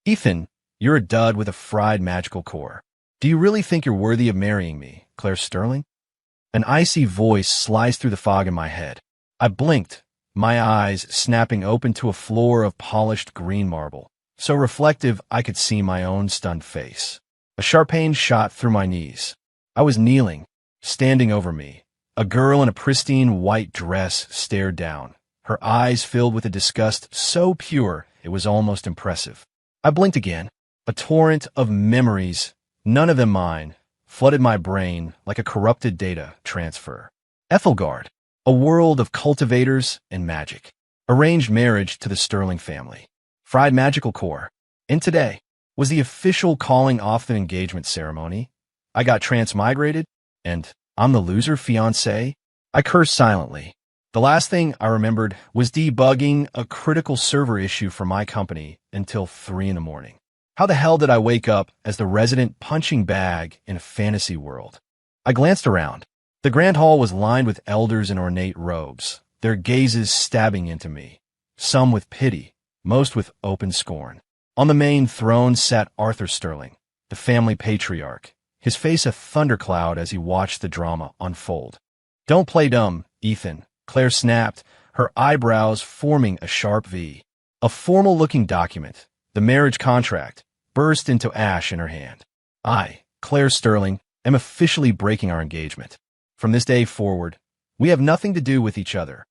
Ethan, you're a dud with a fried magical core. Do you really think you're worthy of marrying me, Claire Sterling? An icy voice sliced through the fog in my head. I blinked, my eyes snapping open to a floor of polished green marble, so reflective I could see my own stunned face. A sharp pain shot through my knees. I was kneeling, standing over me. A girl in a pristine white dress stared down, her eyes filled with a disgust so pure it was almost impressive. I blinked again. A torrent of memories, none of them mine, flooded my brain like a corrupted data transfer. Ethelgard, a world of cultivators and magic. Arranged marriage to the Sterling family. Fried magical core. And today was the official calling off the engagement ceremony. I got transmigrated, and I'm the loser fiancé. I cursed silently. The last thing I remembered was debugging a critical server issue for my company until 3 in the morning. How the hell did I wake up as the resident punching bag in a fantasy world? I glanced around. The grand hall was lined with elders in ornate robes, their gazes stabbing into me, some with pity, most with open scorn. On the main throne sat Arthur Sterling, the family patriarch, his face a thundercloud as he watched the drama unfold. "Don't play dumb, Ethan," Claire snapped, her eyebrows forming a sharp V. A formal-looking document, the marriage contract, burst into ash in her hand. "I, Claire Sterling, am officially breaking our engagement. From this day forward, we have nothing to do with each other."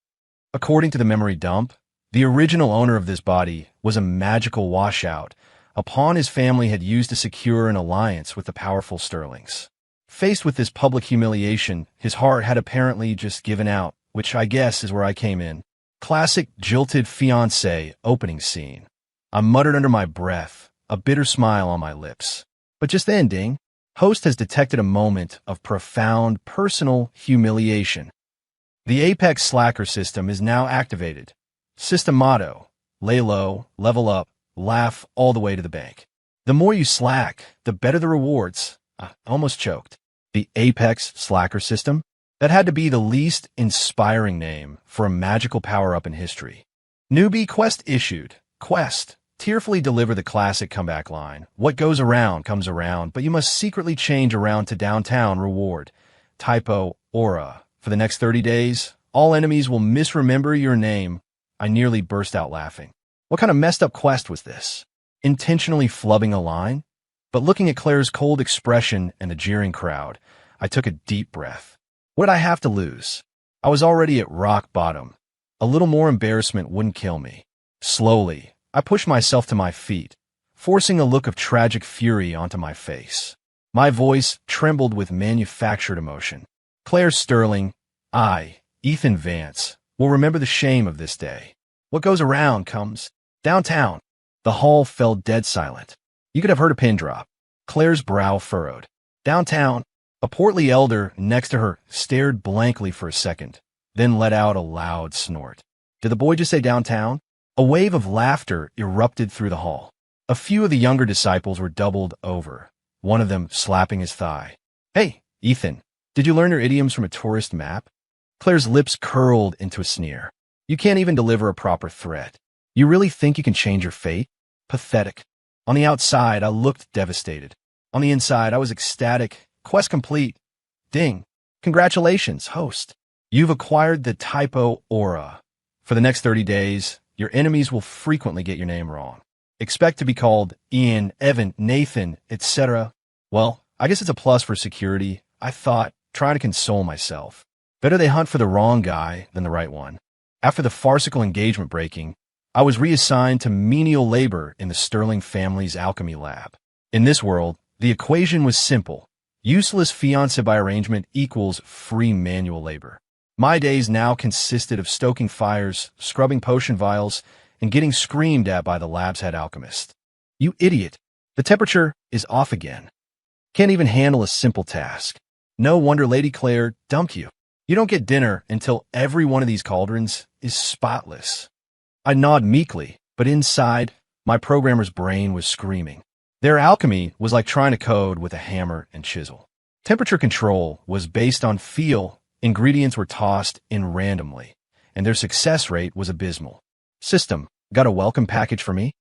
According to the memory dump, the original owner of this body was a magical washout, a pawn his family had used to secure an alliance with the powerful Sterlings. Faced with this public humiliation, his heart had apparently just given out, which I guess is where I came in. Classic jilted fiancé opening scene. I muttered under my breath, a bitter smile on my lips. But just then, ding, host has detected a moment of profound personal humiliation. The Apex Slacker system is now activated. System motto: lay low, level up, laugh all the way to the bank. The more you slack, the better the rewards. I almost choked. The Apex Slacker system? That had to be the least inspiring name for a magical power-up in history. Newbie quest issued. Quest: tearfully deliver the classic comeback line. What goes around comes around, but you must secretly change around to downtown reward. Typo aura. For the next 30 days, all enemies will misremember your name. I nearly burst out laughing. What kind of messed up quest was this? Intentionally flubbing a line? But looking at Claire's cold expression and the jeering crowd, I took a deep breath. What did I have to lose? I was already at rock bottom. A little more embarrassment wouldn't kill me. Slowly, I pushed myself to my feet, forcing a look of tragic fury onto my face. My voice trembled with manufactured emotion. "Claire Sterling, I, Ethan Vance, will remember the shame of this day. What goes around comes downtown." The hall fell dead silent. You could have heard a pin drop. Claire's brow furrowed. Downtown. A portly elder next to her stared blankly for a second, then let out a loud snort. Did the boy just say downtown? A wave of laughter erupted through the hall. A few of the younger disciples were doubled over, one of them slapping his thigh. "Hey, Ethan, did you learn your idioms from a tourist map?" Claire's lips curled into a sneer. "You can't even deliver a proper threat. You really think you can change your fate? Pathetic." On the outside, I looked devastated. On the inside, I was ecstatic. Quest complete. Ding. Congratulations, host. You've acquired the typo aura. For the next 30 days, your enemies will frequently get your name wrong. Expect to be called Ian, Evan, Nathan, etc. Well, I guess it's a plus for security, I thought, trying to console myself. Better they hunt for the wrong guy than the right one. After the farcical engagement breaking, I was reassigned to menial labor in the Sterling family's alchemy lab. In this world, the equation was simple. Useless fiancé by arrangement equals free manual labor. My days now consisted of stoking fires, scrubbing potion vials, and getting screamed at by the lab's head alchemist. "You idiot! The temperature is off again. Can't even handle a simple task. No wonder Lady Claire dumped you. You don't get dinner until every one of these cauldrons is spotless." I nod meekly, but inside, my programmer's brain was screaming. Their alchemy was like trying to code with a hammer and chisel. Temperature control was based on feel, ingredients were tossed in randomly, and their success rate was abysmal. "System, got a welcome package for me?"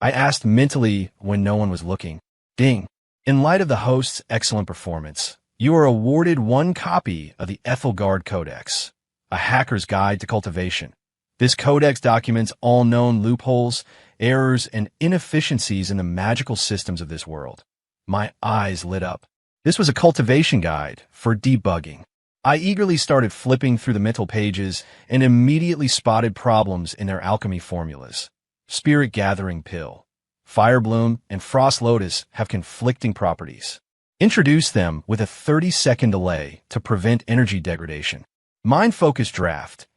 I asked mentally when no one was looking. Ding. In light of the host's excellent performance, you are awarded one copy of the Ethelgard Codex, a hacker's guide to cultivation. This codex documents all known loopholes, errors, and inefficiencies in the magical systems of this world. My eyes lit up. This was a cultivation guide for debugging. I eagerly started flipping through the mental pages and immediately spotted problems in their alchemy formulas. Spirit Gathering Pill, Fire Bloom, and Frost Lotus have conflicting properties. Introduce them with a 30-second delay to prevent energy degradation. Mind Focus Draft.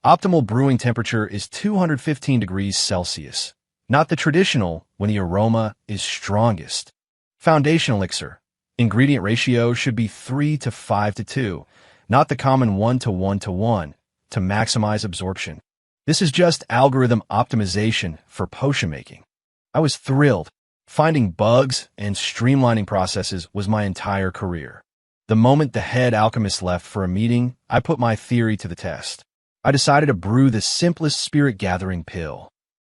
Optimal brewing temperature is 215 degrees Celsius, not the traditional when the aroma is strongest. Foundation Elixir. Ingredient ratio should be 3 to 5 to 2, not the common 1 to 1 to 1, to maximize absorption. This is just algorithm optimization for potion making. I was thrilled. Finding bugs and streamlining processes was my entire career. The moment the head alchemist left for a meeting, I put my theory to the test. I decided to brew the simplest spirit gathering pill.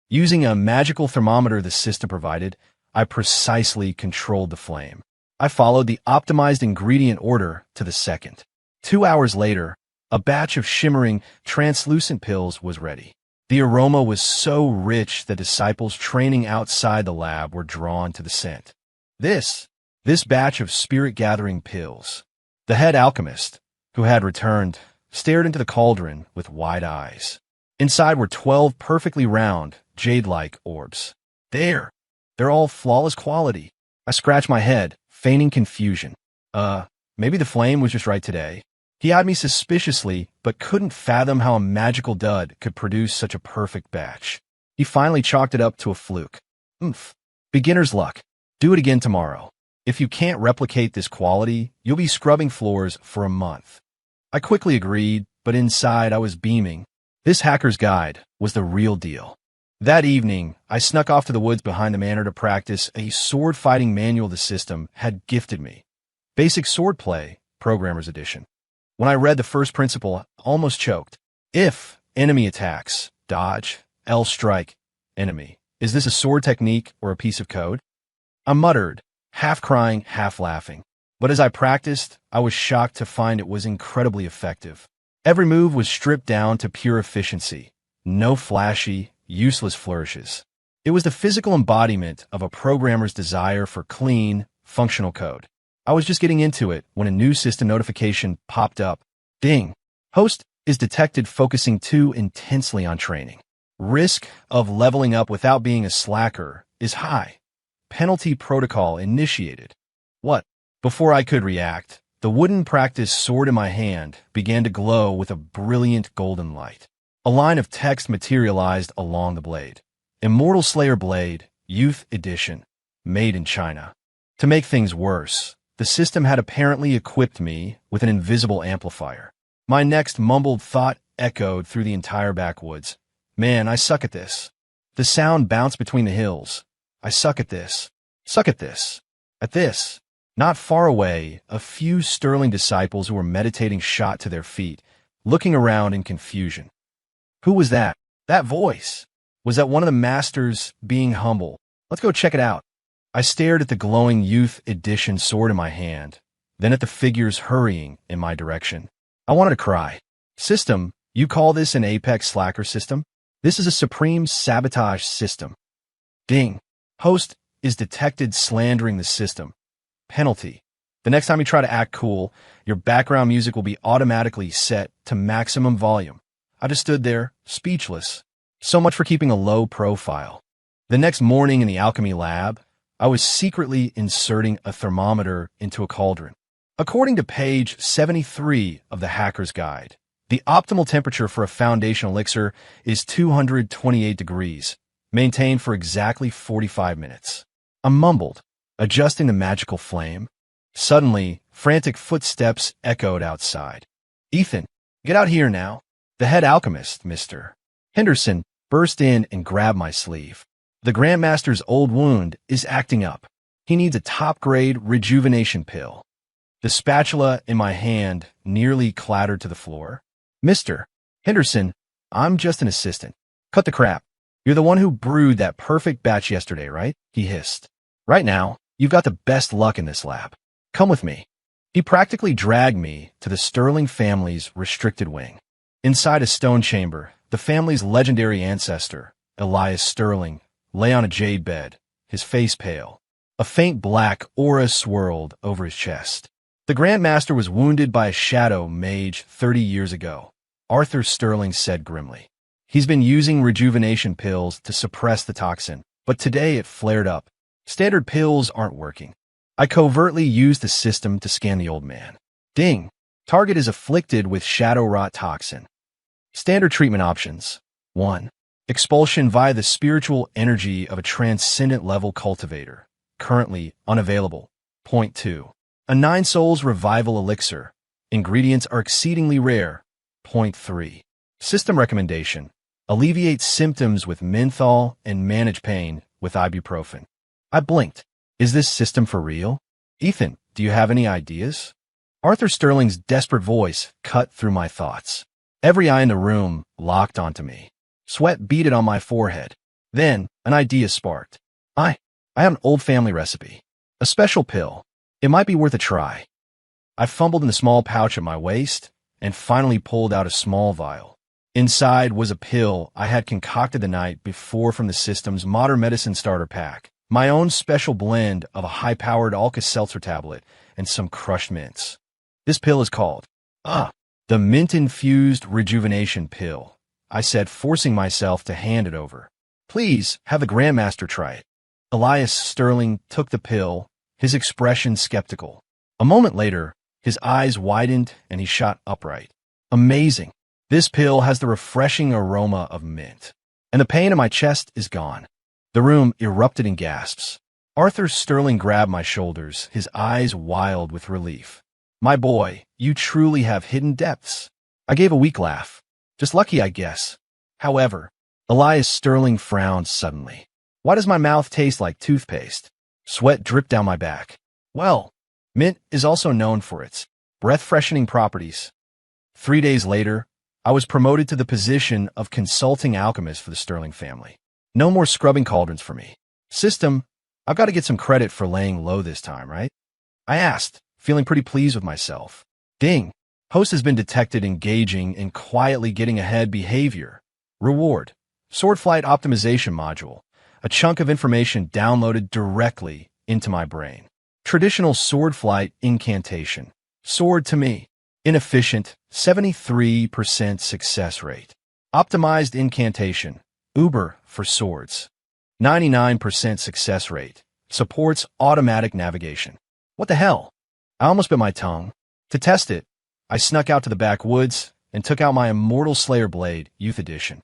Using a magical thermometer the system provided, I precisely controlled the flame. I followed the optimized ingredient order to the second. 2 hours later, a batch of shimmering, translucent pills was ready. The aroma was so rich that disciples training outside the lab were drawn to the scent. This batch of spirit-gathering pills. The head alchemist, who had returned, stared into the cauldron with wide eyes. Inside were 12 perfectly round, jade-like orbs. They're all flawless quality. I scratched my head, feigning confusion. Maybe the flame was just right today. He eyed me suspiciously, but couldn't fathom how a magical dud could produce such a perfect batch. He finally chalked it up to a fluke. Beginner's luck. Do it again tomorrow. If you can't replicate this quality, you'll be scrubbing floors for a month. I quickly agreed, but inside I was beaming. This hacker's guide was the real deal. That evening, I snuck off to the woods behind the manor to practice a sword-fighting manual the system had gifted me. Basic Swordplay, Programmer's Edition. When I read the first principle, I almost choked. If enemy attacks, dodge, L strike, enemy. Is this a sword technique or a piece of code? I muttered, half crying, half laughing. But as I practiced, I was shocked to find it was incredibly effective. Every move was stripped down to pure efficiency. No flashy, useless flourishes. It was the physical embodiment of a programmer's desire for clean, functional code. I was just getting into it when a new system notification popped up. Ding. Host is detected focusing too intensely on training. Risk of leveling up without being a slacker is high. Penalty protocol initiated. What? Before I could react, the wooden practice sword in my hand began to glow with a brilliant golden light. A line of text materialized along the blade. Immortal Slayer Blade, Youth Edition, made in China. To make things worse, the system had apparently equipped me with an invisible amplifier. My next mumbled thought echoed through the entire backwoods. Man, I suck at this. The sound bounced between the hills. I suck at this. Suck at this. At this. Not far away, a few sterling disciples who were meditating shot to their feet, looking around in confusion. Who was that? That voice. Was that one of the masters being humble? Let's go check it out. I stared at the glowing Youth Edition sword in my hand, then at the figures hurrying in my direction. I wanted to cry. System, you call this an Apex slacker system? This is a supreme sabotage system. Ding. Host is detected slandering the system. Penalty. The next time you try to act cool, your background music will be automatically set to maximum volume. I just stood there, speechless. So much for keeping a low profile. The next morning in the alchemy lab, I was secretly inserting a thermometer into a cauldron. According to page 73 of the Hacker's Guide, the optimal temperature for a foundation elixir is 228 degrees, maintained for exactly 45 minutes. I mumbled, adjusting the magical flame. Suddenly, frantic footsteps echoed outside. Ethan, get out here now. The head alchemist, Mr. Henderson, burst in and grabbed my sleeve. The Grandmaster's old wound is acting up. He needs a top-grade rejuvenation pill. The spatula in my hand nearly clattered to the floor. Mr. Henderson, I'm just an assistant. Cut the crap. You're the one who brewed that perfect batch yesterday, right? He hissed. Right now, you've got the best luck in this lab. Come with me. He practically dragged me to the Sterling family's restricted wing. Inside a stone chamber, the family's legendary ancestor, Elias Sterling, lay on a jade bed, his face pale. A faint black aura swirled over his chest. The Grand Master was wounded by a shadow mage 30 years ago, Arthur Sterling said grimly. He's been using rejuvenation pills to suppress the toxin, but today it flared up. Standard pills aren't working. I covertly used the system to scan the old man. Ding! Target is afflicted with shadow rot toxin. Standard treatment options. 1. Expulsion via the spiritual energy of a transcendent level cultivator. Currently unavailable. Point 2. A 9 Souls Revival Elixir. Ingredients are exceedingly rare. Point 3. System recommendation. Alleviate symptoms with menthol and manage pain with ibuprofen. I blinked. Is this system for real? Ethan, do you have any ideas? Arthur Sterling's desperate voice cut through my thoughts. Every eye in the room locked onto me. Sweat beaded on my forehead. Then, an idea sparked. I have an old family recipe. A special pill. It might be worth a try. I fumbled in the small pouch at my waist and finally pulled out a small vial. Inside was a pill I had concocted the night before from the system's modern medicine starter pack. My own special blend of a high-powered Alka-Seltzer tablet and some crushed mints. This pill is called, the mint-infused rejuvenation pill, I said, forcing myself to hand it over. Please, have the Grandmaster try it. Elias Sterling took the pill, his expression skeptical. A moment later, his eyes widened and he shot upright. Amazing. This pill has the refreshing aroma of mint, and the pain in my chest is gone. The room erupted in gasps. Arthur Sterling grabbed my shoulders, his eyes wild with relief. My boy, you truly have hidden depths. I gave a weak laugh. Just lucky, I guess. However, Elias Sterling frowned suddenly. Why does my mouth taste like toothpaste? Sweat dripped down my back. Well, mint is also known for its breath-freshening properties. 3 days later, I was promoted to the position of consulting alchemist for the Sterling family. No more scrubbing cauldrons for me. System, I've got to get some credit for laying low this time, right? I asked, feeling pretty pleased with myself. Ding. Host has been detected engaging in quietly getting ahead behavior. Reward. Swordflight optimization module. A chunk of information downloaded directly into my brain. Traditional swordflight incantation. Sword to me. Inefficient, 73% success rate. Optimized incantation. Uber for swords. 99% success rate. Supports automatic navigation. What the hell? I almost bit my tongue. To test it, I snuck out to the backwoods and took out my Immortal Slayer blade, Youth Edition.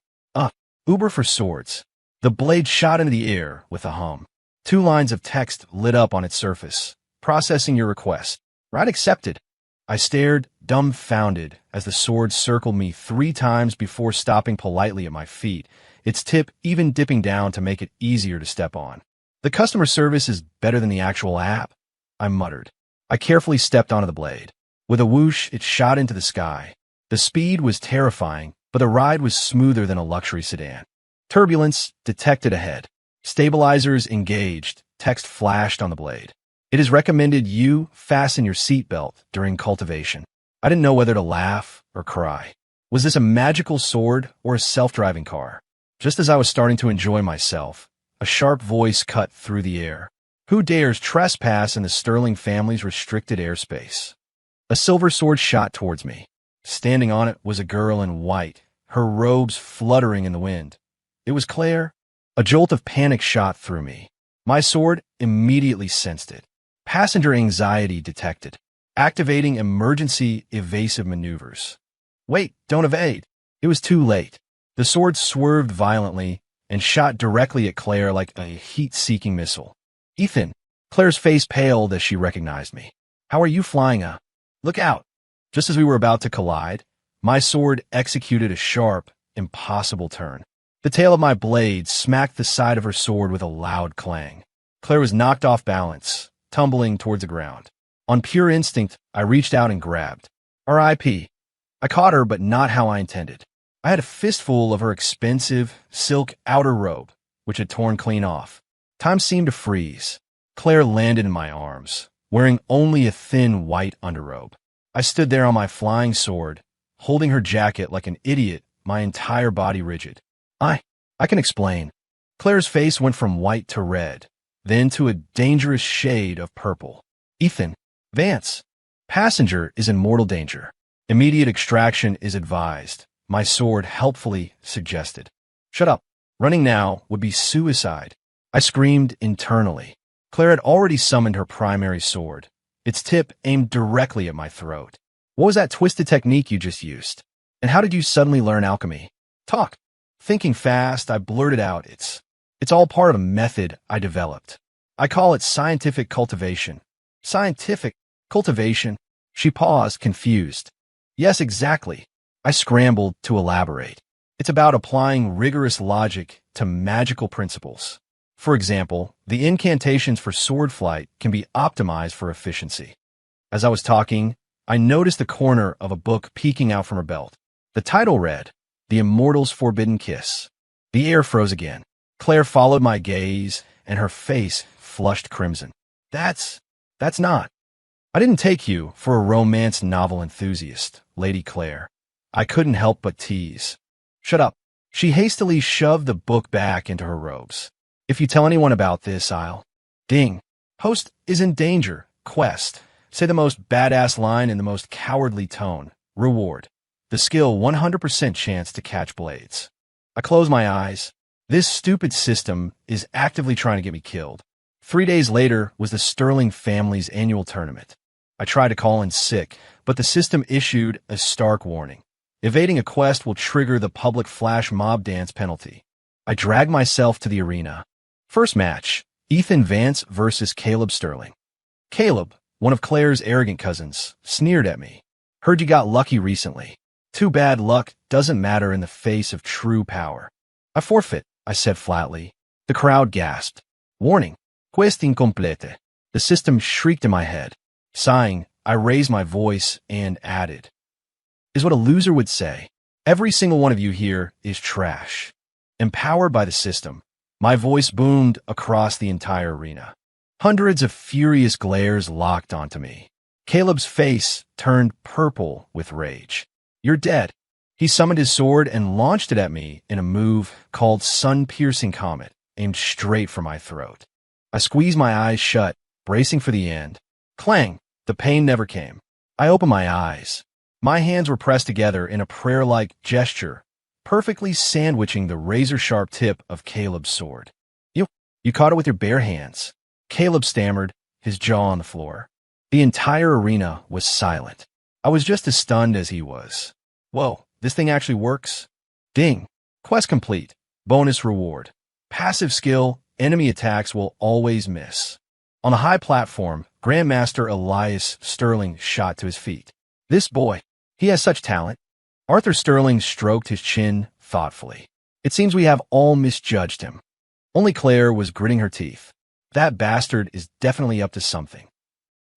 Uber for swords. The blade shot into the air with a hum. 2 lines of text lit up on its surface. Processing your request. Right accepted. I stared, dumbfounded, as the sword circled me 3 times before stopping politely at my feet, its tip even dipping down to make it easier to step on. The customer service is better than the actual app, I muttered. I carefully stepped onto the blade. With a whoosh, it shot into the sky. The speed was terrifying, but the ride was smoother than a luxury sedan. Turbulence detected ahead. Stabilizers engaged. Text flashed on the blade. It is recommended you fasten your seatbelt during cultivation. I didn't know whether to laugh or cry. Was this a magical sword or a self-driving car? Just as I was starting to enjoy myself, a sharp voice cut through the air. Who dares trespass in the Sterling family's restricted airspace? A silver sword shot towards me. Standing on it was a girl in white, her robes fluttering in the wind. It was Claire. A jolt of panic shot through me. My sword immediately sensed it. Passenger anxiety detected. Activating emergency evasive maneuvers. Wait, don't evade. It was too late. The sword swerved violently and shot directly at Claire like a heat-seeking missile. Ethan. Claire's face paled as she recognized me. How are you flying a? Look out. Just as we were about to collide, my sword executed a sharp, impossible turn. The tail of my blade smacked the side of her sword with a loud clang. Claire was knocked off balance, tumbling towards the ground. On pure instinct, I reached out and grabbed. R.I.P. I caught her, but not how I intended. I had a fistful of her expensive silk outer robe, which had torn clean off. Time seemed to freeze. Claire landed in my arms, wearing only a thin white underrobe. I stood there on my flying sword, holding her jacket like an idiot, my entire body rigid. I can explain. Claire's face went from white to red, then to a dangerous shade of purple. Ethan, Vance, passenger is in mortal danger. Immediate extraction is advised, my sword helpfully suggested. Shut up. Running now would be suicide. I screamed internally. Claire had already summoned her primary sword, its tip aimed directly at my throat. What was that twisted technique you just used? And how did you suddenly learn alchemy? Talk. Thinking fast, I blurted out, It's all part of a method I developed. I call it scientific cultivation. Scientific cultivation? She paused, confused. Yes, exactly. I scrambled to elaborate. It's about applying rigorous logic to magical principles. For example, the incantations for sword flight can be optimized for efficiency. As I was talking, I noticed the corner of a book peeking out from her belt. The title read, The Immortal's Forbidden Kiss. The air froze again. Claire followed my gaze, and her face flushed crimson. That's not. I didn't take you for a romance novel enthusiast, Lady Claire. I couldn't help but tease. Shut up. She hastily shoved the book back into her robes. If you tell anyone about this, I'll... Ding. Host is in danger. Quest. Say the most badass line in the most cowardly tone. Reward. The skill 100% chance to catch blades. I close my eyes. This stupid system is actively trying to get me killed. 3 days later was the Sterling family's annual tournament. I tried to call in sick, but the system issued a stark warning. Evading a quest will trigger the public flash mob dance penalty. I dragged myself to the arena. First match, Ethan Vance versus Caleb Sterling. Caleb, one of Claire's arrogant cousins, sneered at me. Heard you got lucky recently. Too bad luck doesn't matter in the face of true power. I forfeit, I said flatly. The crowd gasped. Warning, quest incomplete. The system shrieked in my head. Sighing, I raised my voice and added, is what a loser would say. Every single one of you here is trash. Empowered by the system, my voice boomed across the entire arena. Hundreds of furious glares locked onto me. Caleb's face turned purple with rage. You're dead. He summoned his sword and launched it at me in a move called Sun-Piercing Comet, aimed straight for my throat. I squeezed my eyes shut, bracing for the end. Clang! The pain never came. I opened my eyes. My hands were pressed together in a prayer-like gesture, perfectly sandwiching the razor-sharp tip of Caleb's sword. You caught it with your bare hands. Caleb stammered, his jaw on the floor. The entire arena was silent. I was just as stunned as he was. Whoa, this thing actually works? Ding. Quest complete. Bonus reward. Passive skill, enemy attacks will always miss. On a high platform, Grandmaster Elias Sterling shot to his feet. This boy, he has such talent. Arthur Sterling stroked his chin thoughtfully. It seems we have all misjudged him. Only Claire was gritting her teeth. That bastard is definitely up to something.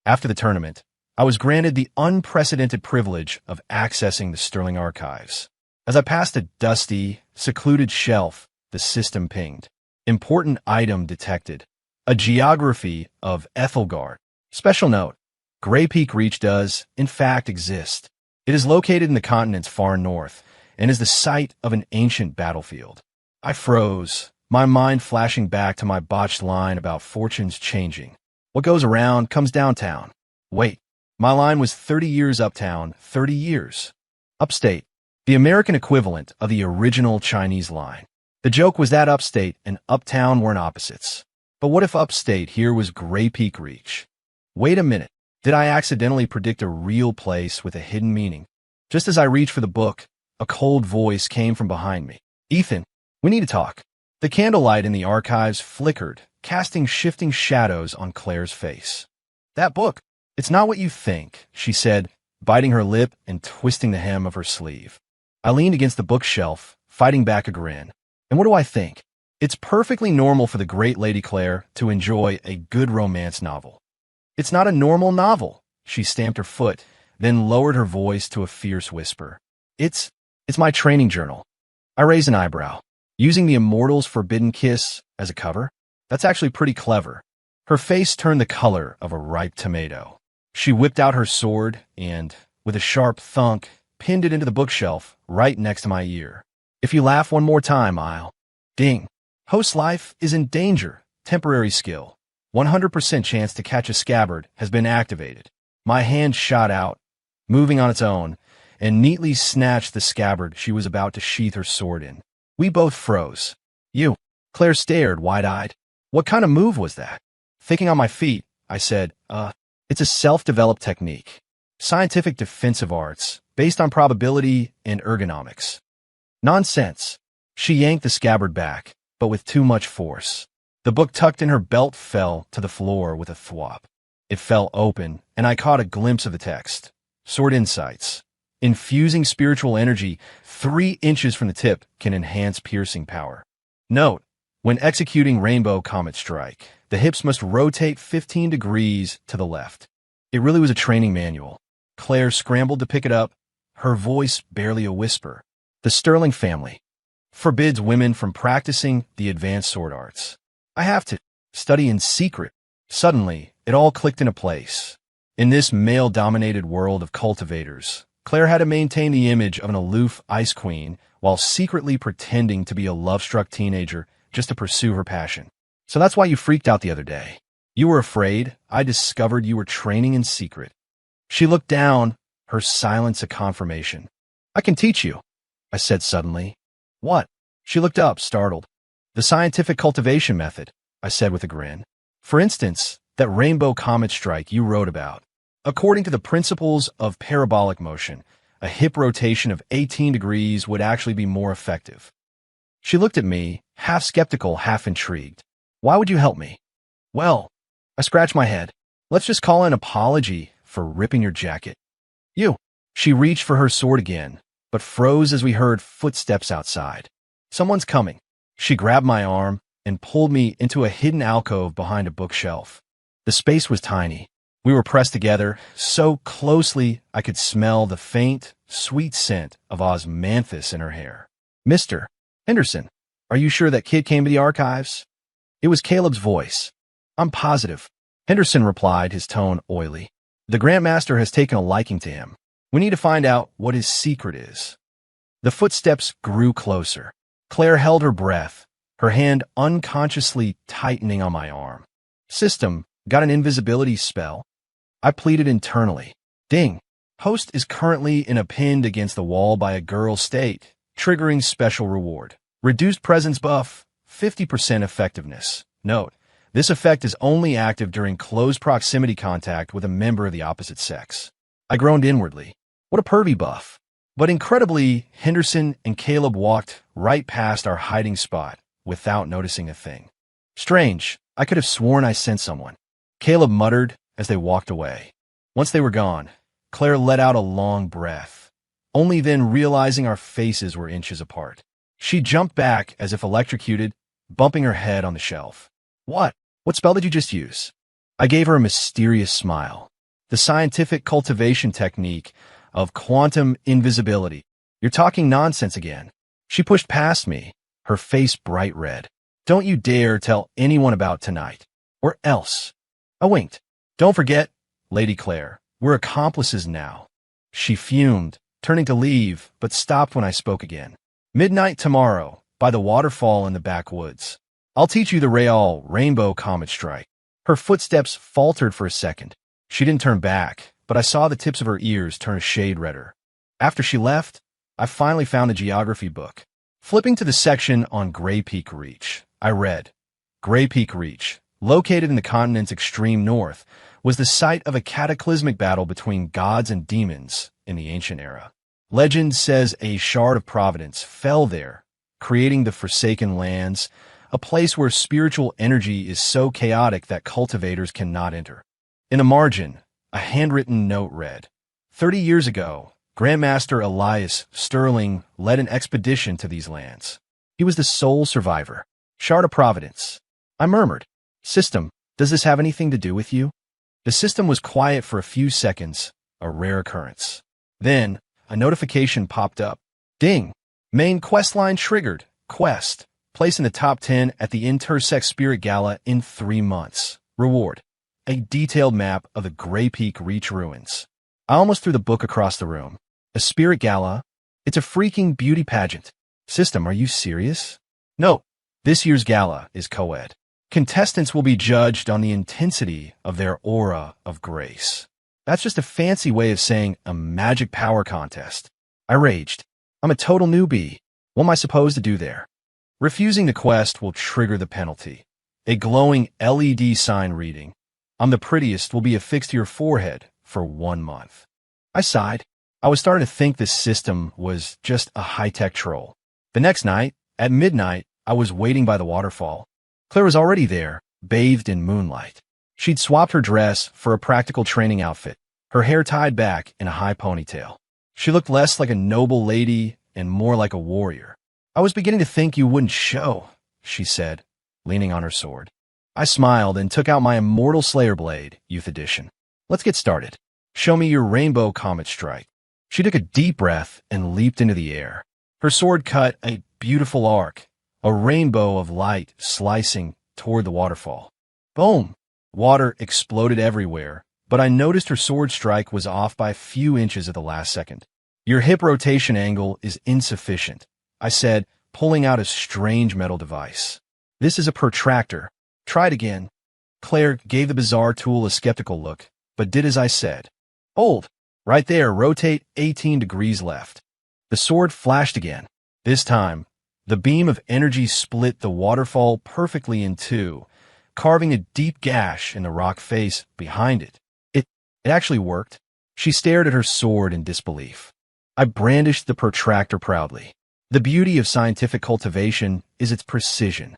After the tournament, I was granted the unprecedented privilege of accessing the Sterling archives. As I passed a dusty, secluded shelf, the system pinged. Important item detected. A geography of Ethelgard. Special note, Grey Peak Reach does, in fact, exist. It is located in the continent's far north and is the site of an ancient battlefield. I froze, my mind flashing back to my botched line about fortunes changing. What goes around comes downtown. Wait, my line was 30 years uptown, 30 years. Upstate, the American equivalent of the original Chinese line. The joke was that upstate and uptown weren't opposites. But what if upstate here was Grey Peak Reach? Wait a minute. Did I accidentally predict a real place with a hidden meaning? Just as I reached for the book, a cold voice came from behind me. Ethan, we need to talk. The candlelight in the archives flickered, casting shifting shadows on Claire's face. That book, it's not what you think, she said, biting her lip and twisting the hem of her sleeve. I leaned against the bookshelf, fighting back a grin. And what do I think? It's perfectly normal for the great Lady Claire to enjoy a good romance novel. It's not a normal novel, she stamped her foot, then lowered her voice to a fierce whisper. It's my training journal. I raised an eyebrow. Using the Immortal's Forbidden Kiss as a cover? That's actually pretty clever. Her face turned the color of a ripe tomato. She whipped out her sword and, with a sharp thunk, pinned it into the bookshelf right next to my ear. If you laugh one more time, I'll... Ding. Host's life is in danger. Temporary skill. 100% chance to catch a scabbard has been activated. My hand shot out, moving on its own, and neatly snatched the scabbard she was about to sheath her sword in. We both froze. You. Claire stared, wide-eyed. What kind of move was that? Thinking on my feet, I said, it's a self-developed technique. Scientific defensive arts, based on probability and ergonomics. Nonsense. She yanked the scabbard back, but with too much force. The book tucked in her belt fell to the floor with a thwop. It fell open, and I caught a glimpse of the text. Sword Insights. Infusing spiritual energy 3 inches from the tip can enhance piercing power. Note, when executing Rainbow Comet Strike, the hips must rotate 15 degrees to the left. It really was a training manual. Claire scrambled to pick it up, her voice barely a whisper. The Sterling family forbids women from practicing the advanced sword arts. I have to study in secret. Suddenly, it all clicked into place. In this male-dominated world of cultivators, Claire had to maintain the image of an aloof ice queen while secretly pretending to be a love-struck teenager just to pursue her passion. So that's why you freaked out the other day. You were afraid I discovered you were training in secret. She looked down, her silence a confirmation. I can teach you, I said suddenly. What? She looked up, startled. The scientific cultivation method, I said with a grin. For instance, that Rainbow Comet Strike you wrote about. According to the principles of parabolic motion, a hip rotation of 18 degrees would actually be more effective. She looked at me, half skeptical, half intrigued. Why would you help me? Well, I scratched my head. Let's just call an apology for ripping your jacket. You. She reached for her sword again, but froze as we heard footsteps outside. Someone's coming. She grabbed my arm and pulled me into a hidden alcove behind a bookshelf. The space was tiny. We were pressed together so closely I could smell the faint, sweet scent of osmanthus in her hair. Mr. Henderson, are you sure that kid came to the archives? It was Caleb's voice. I'm positive. Henderson replied, his tone oily. The Grandmaster has taken a liking to him. We need to find out what his secret is. The footsteps grew closer. Claire held her breath, her hand unconsciously tightening on my arm. System, got an invisibility spell? I pleaded internally. Ding. Host is currently pinned against the wall by a girl state, triggering special reward. Reduced presence buff, 50% effectiveness. Note, this effect is only active during close proximity contact with a member of the opposite sex. I groaned inwardly. What a pervy buff. But incredibly, Henderson and Caleb walked right past our hiding spot without noticing a thing. Strange, I could have sworn I sent someone. Caleb muttered as they walked away. Once they were gone, Claire let out a long breath, only then realizing our faces were inches apart. She jumped back as if electrocuted, bumping her head on the shelf. What? What spell did you just use? I gave her a mysterious smile. The scientific cultivation technique of quantum invisibility. You're talking nonsense again. She pushed past me, her face bright red. Don't you dare tell anyone about tonight, or else. I winked. Don't forget, Lady Claire, we're accomplices now. She fumed, turning to leave, but stopped when I spoke again. Midnight tomorrow, by the waterfall in the backwoods. I'll teach you the Rainbow Comet Strike. Her footsteps faltered for a second. She didn't turn back, but I saw the tips of her ears turn a shade redder. After she left, I finally found a geography book. Flipping to the section on Grey Peak Reach, I read, Grey Peak Reach, located in the continent's extreme north, was the site of a cataclysmic battle between gods and demons in the ancient era. Legend says a shard of providence fell there, creating the Forsaken Lands, a place where spiritual energy is so chaotic that cultivators cannot enter. In the margin, a handwritten note read, 30 years ago, Grandmaster Elias Sterling led an expedition to these lands. He was the sole survivor. Shard of Providence. I murmured, System, does this have anything to do with you? The system was quiet for a few seconds, a rare occurrence. Then, a notification popped up. Ding! Main quest line triggered. Quest. Place in the top 10 at the Intersect Spirit Gala in 3 months. Reward. A detailed map of the Grey Peak Reach ruins. I almost threw the book across the room. A Spirit Gala? It's a freaking beauty pageant. System, are you serious? No. This year's gala is co-ed. Contestants will be judged on the intensity of their aura of grace. That's just a fancy way of saying a magic power contest. I raged. I'm a total newbie. What am I supposed to do there? Refusing the quest will trigger the penalty. A glowing LED sign reading, "I'm the prettiest," will be affixed to your forehead for 1 month. I sighed. I was starting to think this system was just a high-tech troll. The next night, at midnight, I was waiting by the waterfall. Claire was already there, bathed in moonlight. She'd swapped her dress for a practical training outfit, her hair tied back in a high ponytail. She looked less like a noble lady and more like a warrior. "I was beginning to think you wouldn't show," she said, leaning on her sword. I smiled and took out my Immortal Slayer Blade, Youth Edition. "Let's get started. Show me your Rainbow Comet Strike." She took a deep breath and leaped into the air. Her sword cut a beautiful arc, a rainbow of light slicing toward the waterfall. Boom! Water exploded everywhere, but I noticed her sword strike was off by a few inches at the last second. "Your hip rotation angle is insufficient," I said, pulling out a strange metal device. "This is a protractor. Try it again." Claire gave the bizarre tool a skeptical look, but did as I said. "Hold. Right there, rotate 18 degrees left." The sword flashed again. This time, the beam of energy split the waterfall perfectly in two, carving a deep gash in the rock face behind it. It actually worked. She stared at her sword in disbelief. I brandished the protractor proudly. The beauty of scientific cultivation is its precision.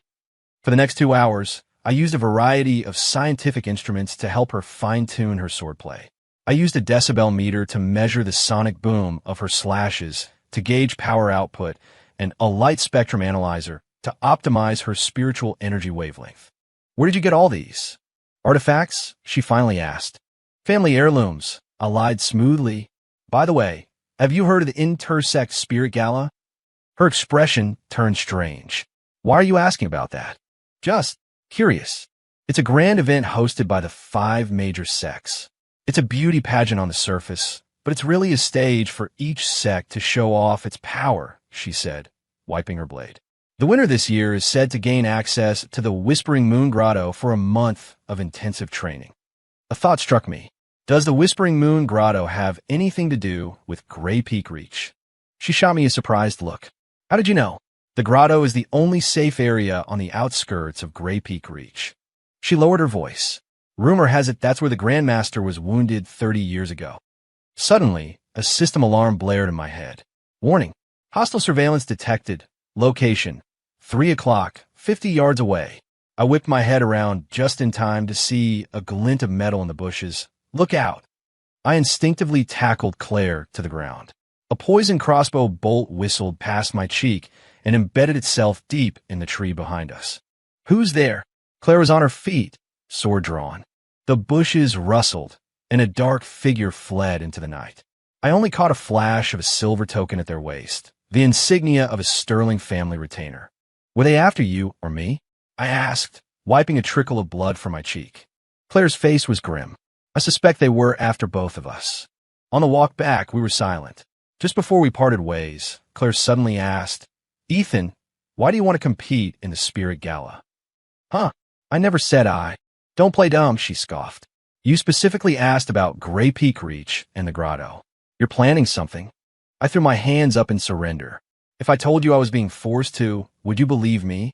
For the next 2 hours, I used a variety of scientific instruments to help her fine-tune her swordplay. I used a decibel meter to measure the sonic boom of her slashes, to gauge power output, and a light spectrum analyzer to optimize her spiritual energy wavelength. "Where did you get all these artifacts?" she finally asked. "Family heirlooms," I lied smoothly. "By the way, have you heard of the Intersect Spirit Gala?" Her expression turned strange. "Why are you asking about that?" "Just curious. It's a grand event hosted by the 5 major sects. It's a beauty pageant on the surface, but it's really a stage for each sect to show off its power," she said, wiping her blade. "The winner this year is said to gain access to the Whispering Moon Grotto for a month of intensive training." A thought struck me. Does the Whispering Moon Grotto have anything to do with Grey Peak Reach? She shot me a surprised look. "How did you know?" "The grotto is the only safe area on the outskirts of Grey Peak Reach." She lowered her voice. "Rumor has it that's where the Grandmaster was wounded 30 years ago." Suddenly, a system alarm blared in my head. "Warning. Hostile surveillance detected. Location. 3 o'clock, 50 yards away." I whipped my head around just in time to see a glint of metal in the bushes. "Look out." I instinctively tackled Claire to the ground. A poison crossbow bolt whistled past my cheek and embedded itself deep in the tree behind us. "Who's there?" Claire was on her feet, sword drawn. The bushes rustled, and a dark figure fled into the night. I only caught a flash of a silver token at their waist, the insignia of a Sterling family retainer. "Were they after you or me?" I asked, wiping a trickle of blood from my cheek. Claire's face was grim. "I suspect they were after both of us." On the walk back, we were silent. Just before we parted ways, Claire suddenly asked, "Ethan, why do you want to compete in the Spirit Gala?" "Huh, I never said I." "Don't play dumb," she scoffed. "You specifically asked about Grey Peak Reach and the grotto. You're planning something." I threw my hands up in surrender. "If I told you I was being forced to, would you believe me?"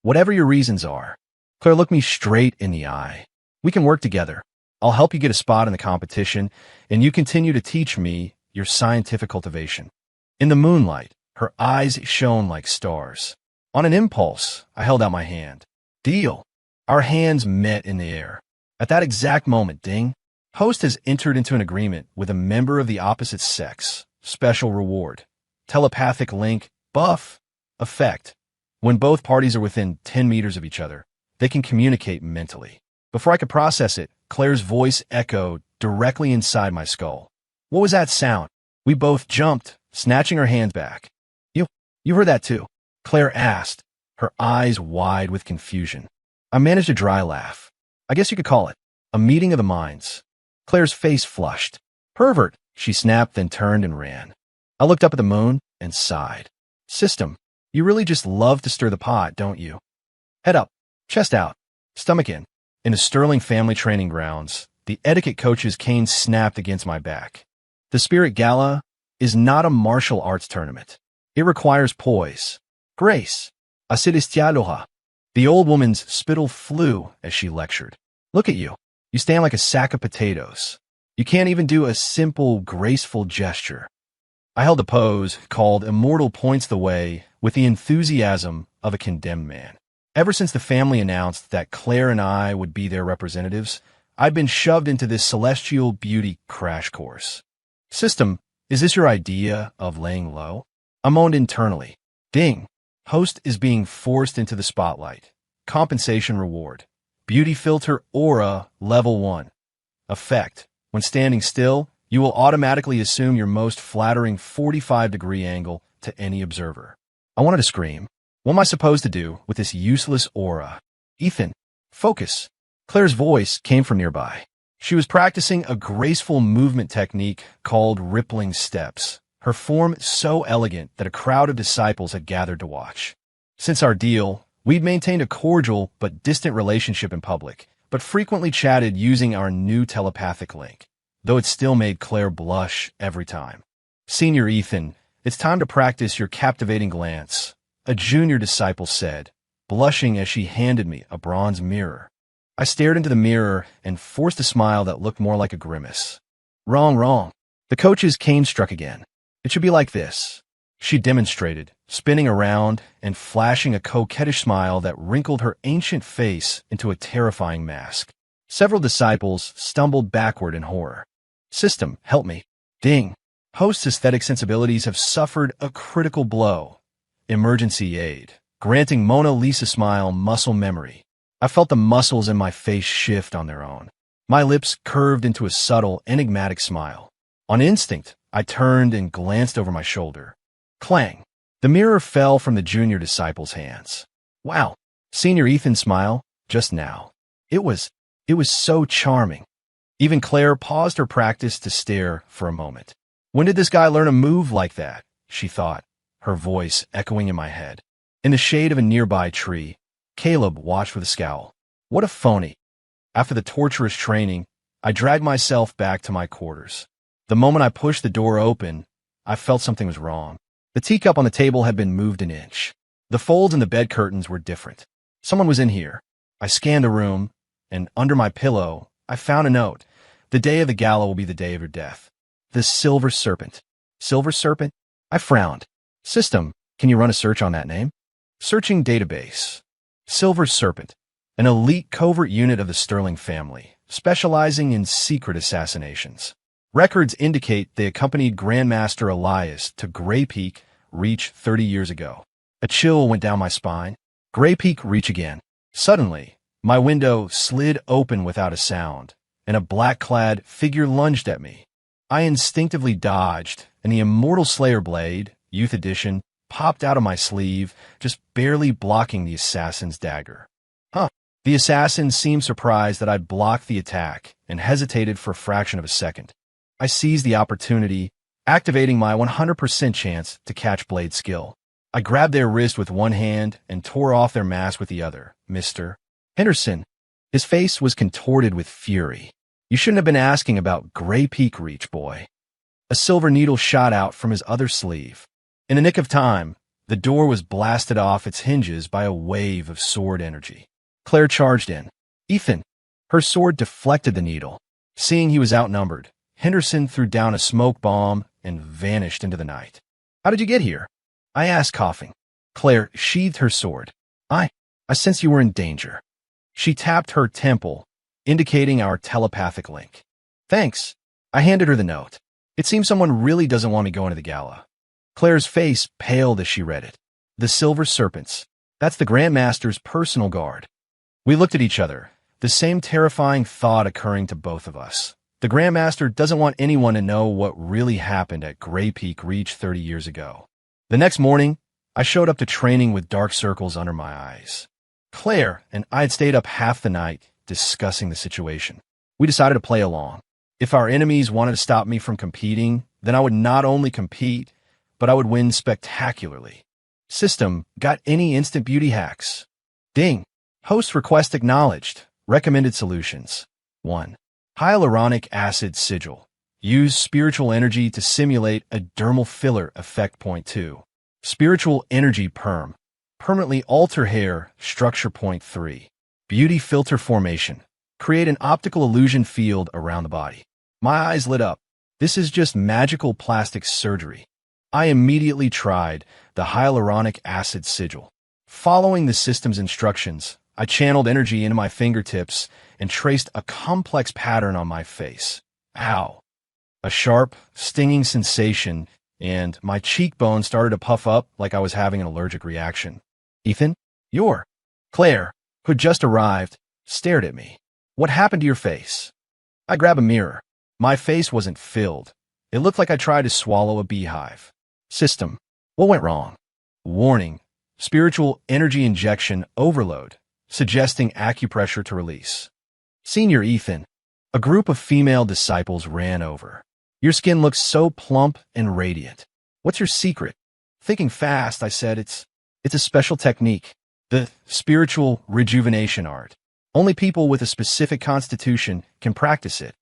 "Whatever your reasons are." Claire looked me straight in the eye. "We can work together. I'll help you get a spot in the competition, and you continue to teach me your scientific cultivation." In the moonlight, her eyes shone like stars. On an impulse, I held out my hand. "Deal." Our hands met in the air. At that exact moment, ding, host has entered into an agreement with a member of the opposite sex. Special reward. Telepathic link, buff, effect. When both parties are within 10 meters of each other, they can communicate mentally. Before I could process it, Claire's voice echoed directly inside my skull. "What was that sound?" We both jumped, snatching our hands back. "You You heard that too? Claire asked, her eyes wide with confusion. I managed a dry laugh. I guess you could call it a meeting of the minds. Claire's face flushed. Pervert, she snapped, then turned and ran. I looked up at the moon and sighed. System, you really just love to stir the pot, don't you? Head up, chest out, stomach in. In the Sterling family training grounds, the etiquette coach's cane snapped against my back. The Spirit Gala is not a martial arts tournament. It requires poise, grace, assidistialoha. The old woman's spittle flew as she lectured. Look at you. You stand like a sack of potatoes. You can't even do a simple, graceful gesture. I held a pose called Immortal Points the Way with the enthusiasm of a condemned man. Ever since the family announced that Claire and I would be their representatives, I'd been shoved into this celestial beauty crash course. System, is this your idea of laying low? I moaned internally. Ding. Host is being forced into the spotlight. Compensation reward. Beauty filter aura level 1. Effect. When standing still, you will automatically assume your most flattering 45-degree angle to any observer. I wanted to scream. What am I supposed to do with this useless aura? Ethan, focus. Claire's voice came from nearby. She was practicing a graceful movement technique called rippling steps, her form so elegant that a crowd of disciples had gathered to watch. Since our deal, we'd maintained a cordial but distant relationship in public, but frequently chatted using our new telepathic link, though it still made Claire blush every time. Senior Ethan, it's time to practice your captivating glance, a junior disciple said, blushing as she handed me a bronze mirror. I stared into the mirror and forced a smile that looked more like a grimace. Wrong. The coach's cane struck again. It should be like this. She demonstrated, spinning around and flashing a coquettish smile that wrinkled her ancient face into a terrifying mask. Several disciples stumbled backward in horror. System, help me. Ding. Host's aesthetic sensibilities have suffered a critical blow. Emergency aid. Granting Mona Lisa smile muscle memory. I felt the muscles in my face shift on their own. My lips curved into a subtle, enigmatic smile. On instinct, I turned and glanced over my shoulder. Clang. The mirror fell from the junior disciple's hands. Wow. Senior Ethan's smile, just now. It was so charming. Even Claire paused her practice to stare for a moment. When did this guy learn a move like that? She thought, her voice echoing in my head. In the shade of a nearby tree, Caleb watched with a scowl. What a phony. After the torturous training, I dragged myself back to my quarters. The moment I pushed the door open, I felt something was wrong. The teacup on the table had been moved an inch. The folds in the bed curtains were different. Someone was in here. I scanned the room, and under my pillow, I found a note. The day of the gala will be the day of your death. The Silver Serpent. Silver Serpent? I frowned. System, can you run a search on that name? Searching database. Silver Serpent, an elite covert unit of the Sterling family, specializing in secret assassinations. Records indicate they accompanied Grandmaster Elias to Grey Peak Reach 30 years ago. A chill went down my spine. Grey Peak Reach again. Suddenly, my window slid open without a sound, and a black-clad figure lunged at me. I instinctively dodged, and the Immortal Slayer blade, Youth Edition, popped out of my sleeve, just barely blocking the assassin's dagger. The assassin seemed surprised that I'd blocked the attack and hesitated for a fraction of a second. I seized the opportunity, activating my 100% chance to catch Blade's skill. I grabbed their wrist with one hand and tore off their mask with the other. Mr. Henderson. His face was contorted with fury. You shouldn't have been asking about Grey Peak Reach, boy. A silver needle shot out from his other sleeve. In the nick of time, the door was blasted off its hinges by a wave of sword energy. Claire charged in. Ethan. Her sword deflected the needle. Seeing he was outnumbered, Henderson threw down a smoke bomb and vanished into the night. How did you get here? I asked, coughing. Claire sheathed her sword. I sensed you were in danger. She tapped her temple, indicating our telepathic link. Thanks. I handed her the note. It seems someone really doesn't want me going to the gala. Claire's face paled as she read it. The Silver Serpents. That's the Grandmaster's personal guard. We looked at each other, the same terrifying thought occurring to both of us. The Grandmaster doesn't want anyone to know what really happened at Grey Peak Reach 30 years ago. The next morning, I showed up to training with dark circles under my eyes. Claire and I had stayed up half the night discussing the situation. We decided to play along. If our enemies wanted to stop me from competing, then I would not only compete, but I would win spectacularly. System, got any instant beauty hacks? Ding. Host request acknowledged. Recommended solutions. 1. Hyaluronic acid sigil. Use spiritual energy to simulate a dermal filler effect. Point 2. Spiritual energy perm. Permanently alter hair structure. Point 3. Beauty filter formation. Create an optical illusion field around the body. My eyes lit up. This is just magical plastic surgery. I immediately tried the hyaluronic acid sigil. Following the system's instructions, I channeled energy into my fingertips and traced a complex pattern on my face. Ow! A sharp, stinging sensation, and my cheekbones started to puff up like I was having an allergic reaction. Ethan, Claire, who had just arrived, stared at me. What happened to your face? I grabbed a mirror. My face wasn't filled. It looked like I tried to swallow a beehive. System, what went wrong? Warning, spiritual energy injection overload, suggesting acupressure to release. Senior Ethan, a group of female disciples ran over. Your skin looks so plump and radiant. What's your secret? Thinking fast, I said, it's a special technique. The spiritual rejuvenation art. Only people with a specific constitution can practice it.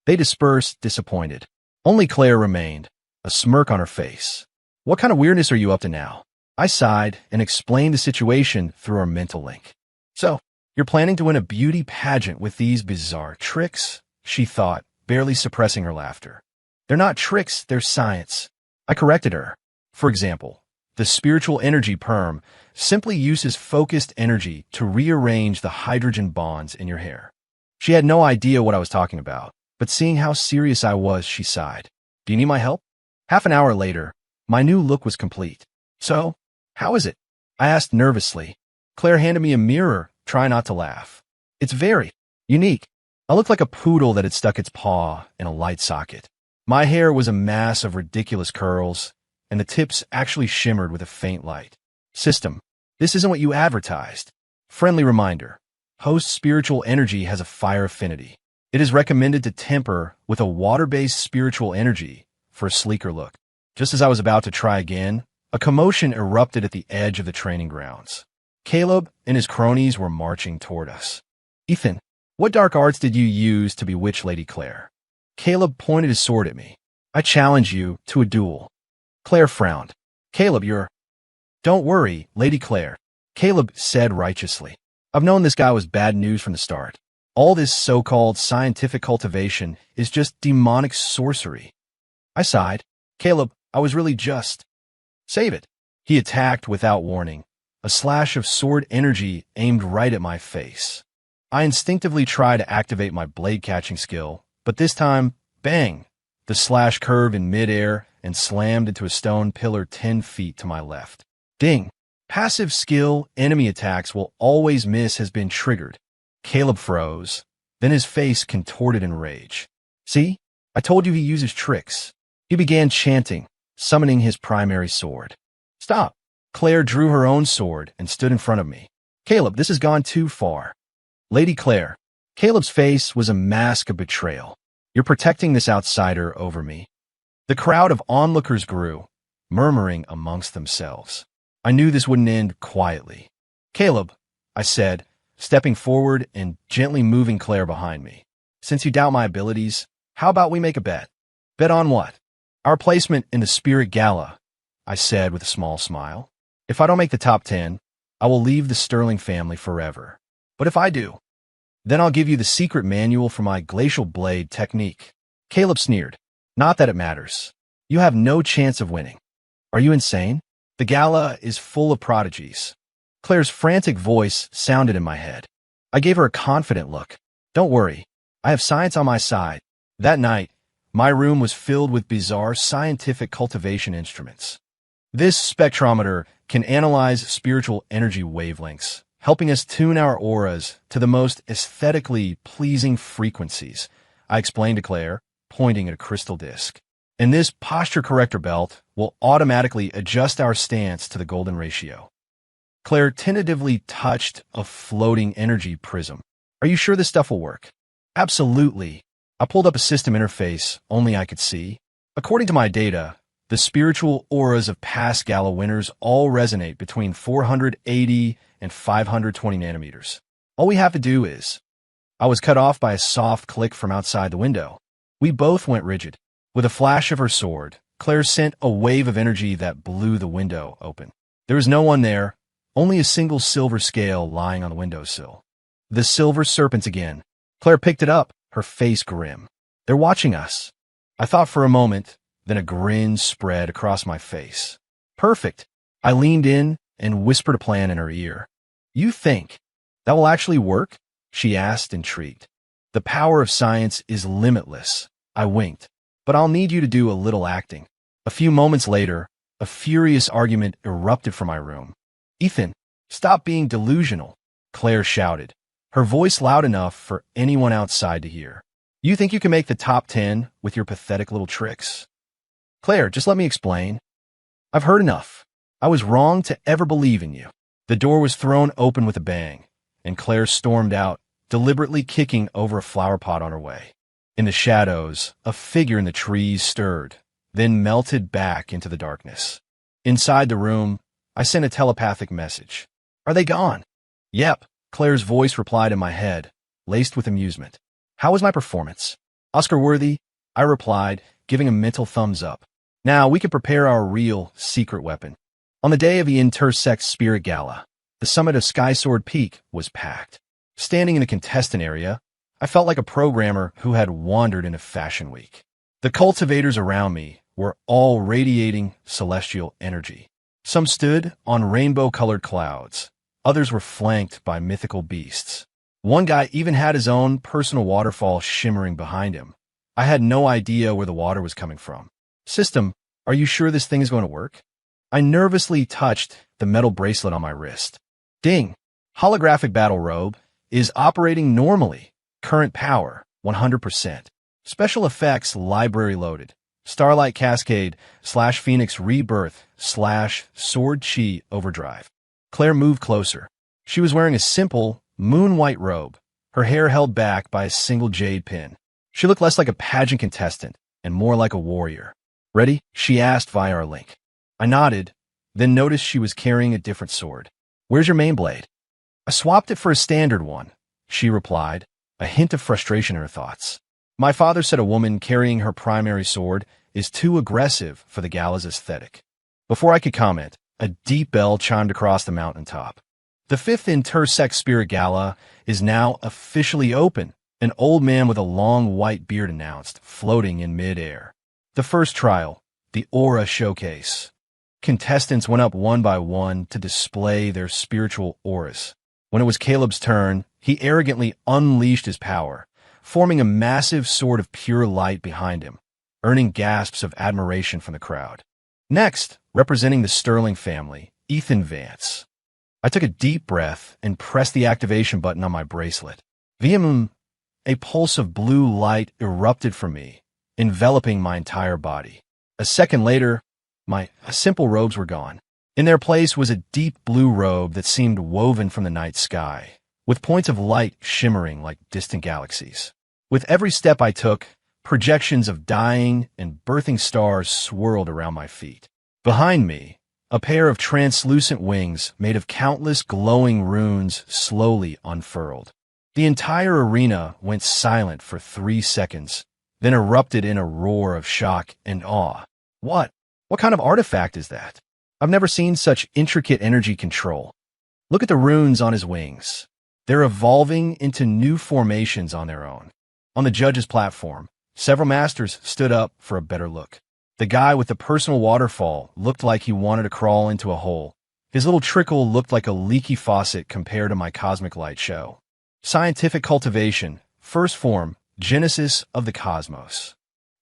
They dispersed, disappointed. Only Claire remained, a smirk on her face. What kind of weirdness are you up to now? I sighed and explained the situation through our mental link. So, you're planning to win a beauty pageant with these bizarre tricks? She thought, barely suppressing her laughter. They're not tricks, they're science. I corrected her. For example, the spiritual energy perm simply uses focused energy to rearrange the hydrogen bonds in your hair. She had no idea what I was talking about, but seeing how serious I was, she sighed. Do you need my help? Half an hour later, my new look was complete. So, how is it? I asked nervously. Claire handed me a mirror, trying not to laugh. It's very unique. I looked like a poodle that had stuck its paw in a light socket. My hair was a mass of ridiculous curls, and the tips actually shimmered with a faint light. System, this isn't what you advertised. Friendly reminder. Host spiritual energy has a fire affinity. It is recommended to temper with a water-based spiritual energy for a sleeker look. Just as I was about to try again, a commotion erupted at the edge of the training grounds. Caleb and his cronies were marching toward us. Ethan, what dark arts did you use to bewitch Lady Claire? Caleb pointed his sword at me. I challenge you to a duel. Claire frowned. Caleb, Don't worry, Lady Claire, Caleb said righteously. I've known this guy was bad news from the start. All this so-called scientific cultivation is just demonic sorcery. I sighed. Caleb, I was really just... Save it. He attacked without warning. A slash of sword energy aimed right at my face. I instinctively tried to activate my blade-catching skill, but this time, bang! The slash curved in midair and slammed into a stone pillar 10 feet to my left. Ding! Passive skill enemy attacks will always miss has been triggered. Caleb froze. Then his face contorted in rage. See? I told you he uses tricks. He began chanting, summoning his primary sword. Stop! Claire drew her own sword and stood in front of me. Caleb, this has gone too far. Lady Claire. Caleb's face was a mask of betrayal. You're protecting this outsider over me. The crowd of onlookers grew, murmuring amongst themselves. I knew this wouldn't end quietly. Caleb, I said, stepping forward and gently moving Claire behind me. Since you doubt my abilities, how about we make a bet? Bet on what? Our placement in the Spirit Gala, I said with a small smile. If I don't make the top 10, I will leave the Sterling family forever. But if I do, then I'll give you the secret manual for my glacial blade technique. Caleb sneered. Not that it matters. You have no chance of winning. Are you insane? The gala is full of prodigies. Claire's frantic voice sounded in my head. I gave her a confident look. Don't worry. I have science on my side. That night, my room was filled with bizarre scientific cultivation instruments. This spectrometer can analyze spiritual energy wavelengths, helping us tune our auras to the most aesthetically pleasing frequencies, I explained to Claire, pointing at a crystal disc. and this posture corrector belt will automatically adjust our stance to the golden ratio. Claire tentatively touched a floating energy prism. Are you sure this stuff will work? Absolutely. I pulled up a system interface only I could see. According to my data, the spiritual auras of past gala winners all resonate between 480 and 520 nanometers. All we have to do is... I was cut off by a soft click from outside the window. We both went rigid. With a flash of her sword, Claire sent a wave of energy that blew the window open. There was no one there, only a single silver scale lying on the windowsill. The silver serpent again. Claire picked it up, her face grim. They're watching us. I thought for a moment, then a grin spread across my face. Perfect. I leaned in and whispered a plan in her ear. You think that will actually work? She asked, intrigued. The power of science is limitless. I winked. But I'll need you to do a little acting. A few moments later, a furious argument erupted from my room. Ethan, stop being delusional, Claire shouted, her voice loud enough for anyone outside to hear. You think you can make the top 10 with your pathetic little tricks? Claire, just let me explain. I've heard enough. I was wrong to ever believe in you. The door was thrown open with a bang, and Claire stormed out, deliberately kicking over a flower pot on her way. In the shadows, a figure in the trees stirred, then melted back into the darkness. Inside the room, I sent a telepathic message. Are they gone? Yep, Claire's voice replied in my head, laced with amusement. How was my performance? Oscar-worthy, I replied, giving a mental thumbs up. Now we can prepare our real secret weapon. On the day of the Intersect Spirit Gala, the summit of Skysword Peak was packed. Standing in the contestant area, I felt like a programmer who had wandered into Fashion Week. The cultivators around me were all radiating celestial energy. Some stood on rainbow-colored clouds. Others were flanked by mythical beasts. One guy even had his own personal waterfall shimmering behind him. I had no idea where the water was coming from. System, are you sure this thing is going to work? I nervously touched the metal bracelet on my wrist. Ding! Holographic battle robe is operating normally. Current power, 100%. Special effects library loaded. Starlight Cascade / Phoenix Rebirth / Sword Chi Overdrive. Claire moved closer. She was wearing a simple, moon-white robe, her hair held back by a single jade pin. She looked less like a pageant contestant and more like a warrior. Ready? She asked via our link. I nodded, then noticed she was carrying a different sword. Where's your main blade? I swapped it for a standard one, she replied, a hint of frustration in her thoughts. My father said a woman carrying her primary sword is too aggressive for the gala's aesthetic. Before I could comment, a deep bell chimed across the mountaintop. The 5th Intersect Spirit Gala is now officially open, an old man with a long white beard announced, floating in mid-air. The first trial, the Aura Showcase. Contestants went up one by one to display their spiritual auras. When it was Caleb's turn, he arrogantly unleashed his power, forming a massive sword of pure light behind him, earning gasps of admiration from the crowd. Next, representing the Sterling family, Ethan Vance. I took a deep breath and pressed the activation button on my bracelet. Vim, a pulse of blue light erupted from me, enveloping my entire body. A second later, my simple robes were gone. In their place was a deep blue robe that seemed woven from the night sky, with points of light shimmering like distant galaxies. With every step I took, projections of dying and birthing stars swirled around my feet. Behind me, a pair of translucent wings made of countless glowing runes slowly unfurled. The entire arena went silent for 3 seconds, then erupted in a roar of shock and awe. What kind of artifact is that? I've never seen such intricate energy control. Look at the runes on his wings. They're evolving into new formations on their own. On the judges' platform, several masters stood up for a better look. The guy with the personal waterfall looked like he wanted to crawl into a hole. His little trickle looked like a leaky faucet compared to my cosmic light show. Scientific cultivation, first form, genesis of the cosmos.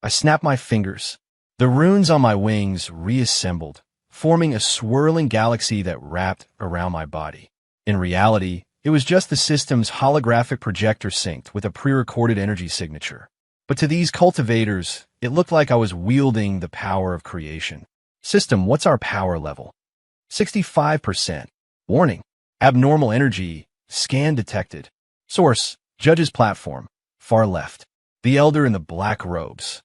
I snapped my fingers. The runes on my wings reassembled, forming a swirling galaxy that wrapped around my body. In reality, it was just the system's holographic projector synced with a pre-recorded energy signature. But to these cultivators, it looked like I was wielding the power of creation. System, what's our power level? 65%. Warning. Abnormal energy. Scan detected. Source. Judge's platform. Far left. The elder in the black robes.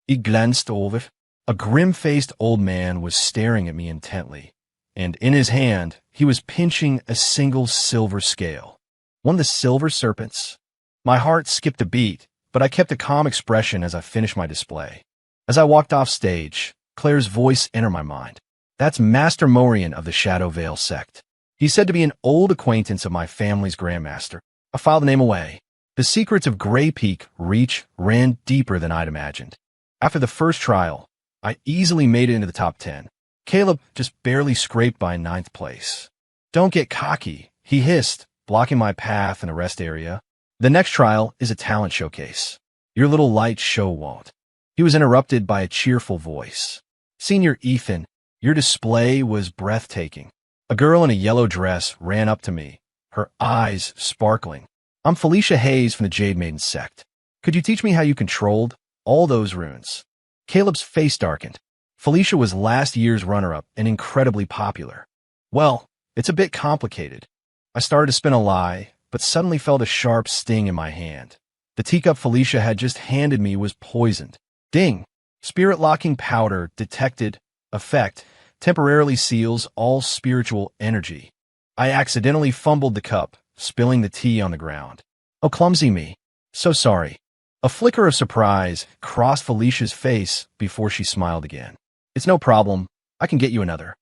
He glanced over. A grim-faced old man was staring at me intently, and in his hand, he was pinching a single silver scale. One of the silver serpents. My heart skipped a beat, but I kept a calm expression as I finished my display. As I walked off stage, Claire's voice entered my mind. That's Master Morian of the Shadow Veil sect. He's said to be an old acquaintance of my family's grandmaster. I filed the name away. The secrets of Grey Peak reach ran deeper than I'd imagined. After the first trial, I easily made it into the top 10. Caleb just barely scraped by 9th place. Don't get cocky, he hissed, blocking my path in a rest area. The next trial is a talent showcase. Your little light show won't. He was interrupted by a cheerful voice. Senior Ethan, your display was breathtaking. A girl in a yellow dress ran up to me, her eyes sparkling. I'm Felicia Hayes from the Jade Maiden sect. Could you teach me how you controlled all those runes? Caleb's face darkened. Felicia was last year's runner-up and incredibly popular. Well, it's a bit complicated. I started to spin a lie, but suddenly felt a sharp sting in my hand. The teacup Felicia had just handed me was poisoned. Ding! Spirit-locking powder detected. Effect temporarily seals all spiritual energy. I accidentally fumbled the cup, spilling the tea on the ground. Oh, clumsy me. So sorry. A flicker of surprise crossed Felicia's face before she smiled again. It's no problem. I can get you another.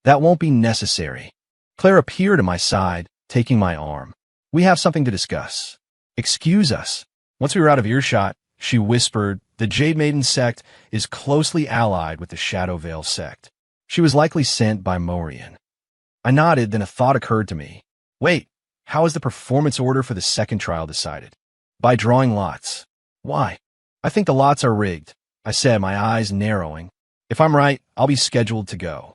That won't be necessary. Claire appeared at my side, taking my arm. We have something to discuss. Excuse us. Once we were out of earshot, she whispered, the Jade Maiden sect is closely allied with the Shadow Veil sect. She was likely sent by Morian. I nodded, then a thought occurred to me. Wait, how is the performance order for the second trial decided? By drawing lots. Why? I think the lots are rigged, I said, my eyes narrowing. If I'm right, I'll be scheduled to go.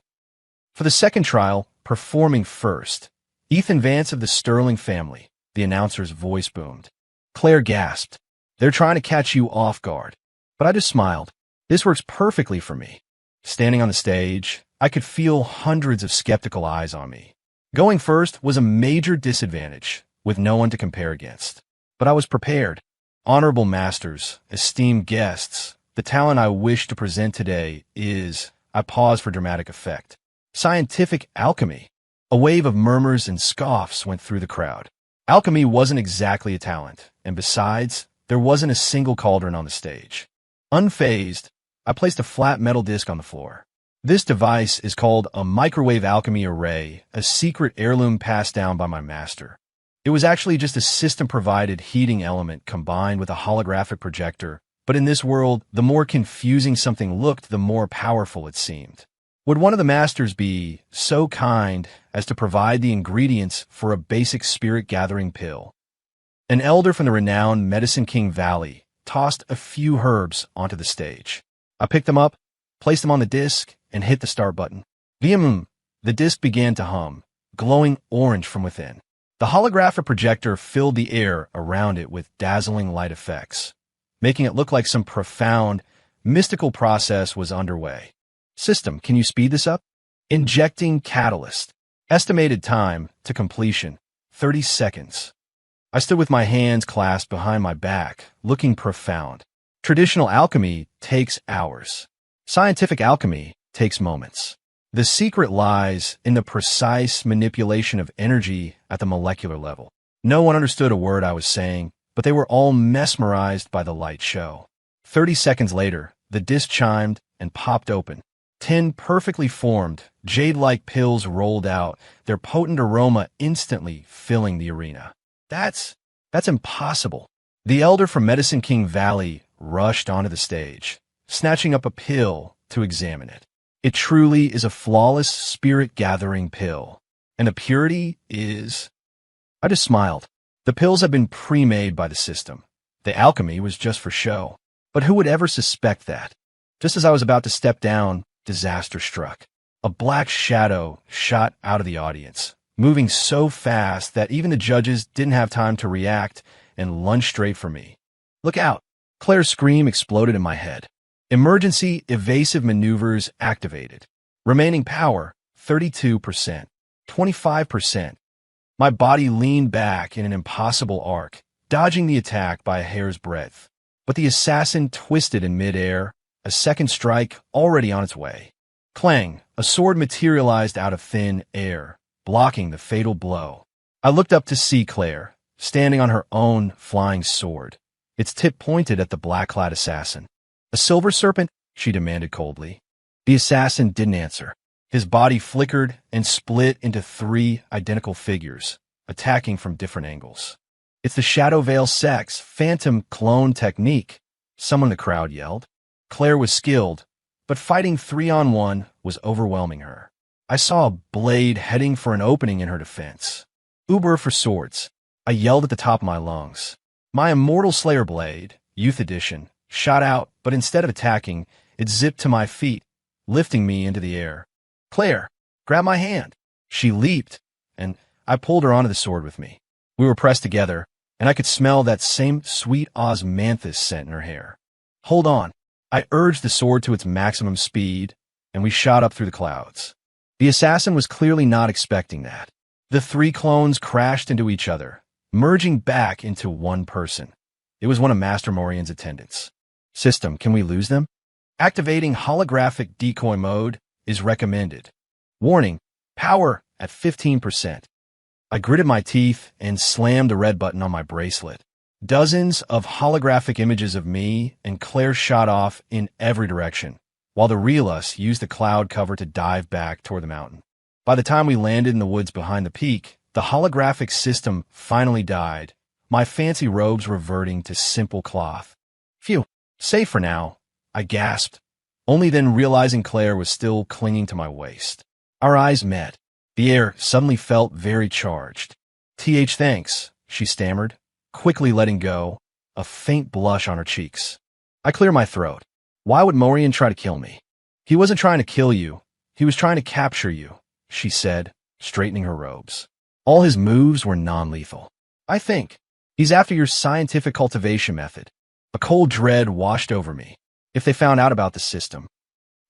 For the second trial, performing first, Ethan Vance of the Sterling family, the announcer's voice boomed. Claire gasped. They're trying to catch you off guard. But I just smiled. This works perfectly for me. Standing on the stage, I could feel hundreds of skeptical eyes on me. Going first was a major disadvantage, with no one to compare against. But I was prepared. Honorable masters, esteemed guests, the talent I wish to present today is, I paused for dramatic effect, scientific alchemy. A wave of murmurs and scoffs went through the crowd. Alchemy wasn't exactly a talent, and besides, there wasn't a single cauldron on the stage. Unfazed, I placed a flat metal disc on the floor. This device is called a microwave alchemy array, a secret heirloom passed down by my master. It was actually just a system-provided heating element combined with a holographic projector, but in this world, the more confusing something looked, the more powerful it seemed. Would one of the masters be so kind as to provide the ingredients for a basic spirit-gathering pill? An elder from the renowned Medicine King Valley tossed a few herbs onto the stage. I picked them up, placed them on the disc, and hit the start button. Vim! The disc began to hum, glowing orange from within. The holographic projector filled the air around it with dazzling light effects, making it look like some profound, mystical process was underway. System, can you speed this up? Injecting catalyst. Estimated time to completion, 30 seconds. I stood with my hands clasped behind my back, looking profound. Traditional alchemy takes hours. Scientific alchemy takes moments. The secret lies in the precise manipulation of energy at the molecular level. No one understood a word I was saying, but they were all mesmerized by the light show. 30 seconds later, the disc chimed and popped open. 10 perfectly formed, jade-like pills rolled out, their potent aroma instantly filling the arena. That's impossible. The elder from Medicine King Valley rushed onto the stage, snatching up a pill to examine it. It truly is a flawless spirit-gathering pill, and the purity is... I just smiled. The pills had been pre-made by the system. The alchemy was just for show. But who would ever suspect that? Just as I was about to step down, disaster struck. A black shadow shot out of the audience, moving so fast that even the judges didn't have time to react and lunged straight for me. Look out! Claire's scream exploded in my head. Emergency evasive maneuvers activated. Remaining power, 32%, 25%. My body leaned back in an impossible arc, dodging the attack by a hair's breadth. But the assassin twisted in midair, a second strike already on its way. Clang, a sword materialized out of thin air, blocking the fatal blow. I looked up to see Claire, standing on her own flying sword, its tip pointed at the black-clad assassin. "A silver serpent?" she demanded coldly. The assassin didn't answer. His body flickered and split into 3 identical figures, attacking from different angles. "It's the Shadow Veil Sex Phantom Clone Technique," someone in the crowd yelled. Claire was skilled, but fighting 3-on-1 was overwhelming her. I saw a blade heading for an opening in her defense. "Uber for swords," I yelled at the top of my lungs. My Immortal Slayer blade, Youth Edition, shot out, but instead of attacking, it zipped to my feet, lifting me into the air. "Claire, grab my hand." She leaped, and I pulled her onto the sword with me. We were pressed together, and I could smell that same sweet osmanthus scent in her hair. "Hold on." I urged the sword to its maximum speed, and we shot up through the clouds. The assassin was clearly not expecting that. The 3 clones crashed into each other, merging back into one person. It was one of Master Morian's attendants. "System, can we lose them?" "Activating holographic decoy mode is recommended. Warning, power at 15%. I gritted my teeth and slammed the red button on my bracelet. Dozens of holographic images of me and Claire shot off in every direction, while the real us used the cloud cover to dive back toward the mountain. By the time we landed in the woods behind the peak, the holographic system finally died, my fancy robes reverting to simple cloth. "Phew, safe for now," I gasped, only then realizing Claire was still clinging to my waist. Our eyes met. The air suddenly felt very charged. Thanks," she stammered, quickly letting go, a faint blush on her cheeks. I cleared my throat. "Why would Morian try to kill me?" "He wasn't trying to kill you. He was trying to capture you," she said, straightening her robes. "All his moves were non-lethal. I think he's after your scientific cultivation method." A cold dread washed over me. If they found out about the system.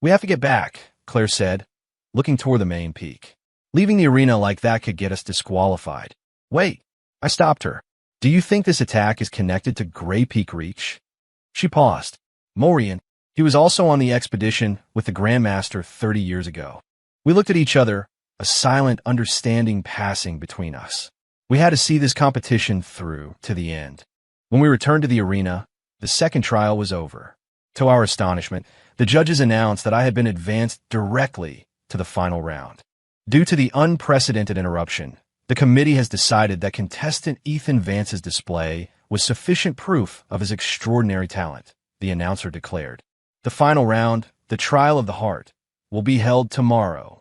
"We have to get back," Claire said, looking toward the main peak. "Leaving the arena like that could get us disqualified." "Wait," I stopped her. "Do you think this attack is connected to Grey Peak Reach?" She paused. "Morian, he was also on the expedition with the Grandmaster 30 years ago." We looked at each other, a silent understanding passing between us. We had to see this competition through to the end. When we returned to the arena, the second trial was over. To our astonishment, the judges announced that I had been advanced directly to the final round. Due to the unprecedented interruption, the committee has decided that contestant Ethan Vance's display was sufficient proof of his extraordinary talent, the announcer declared. The final round, the Trial of the Heart, will be held tomorrow.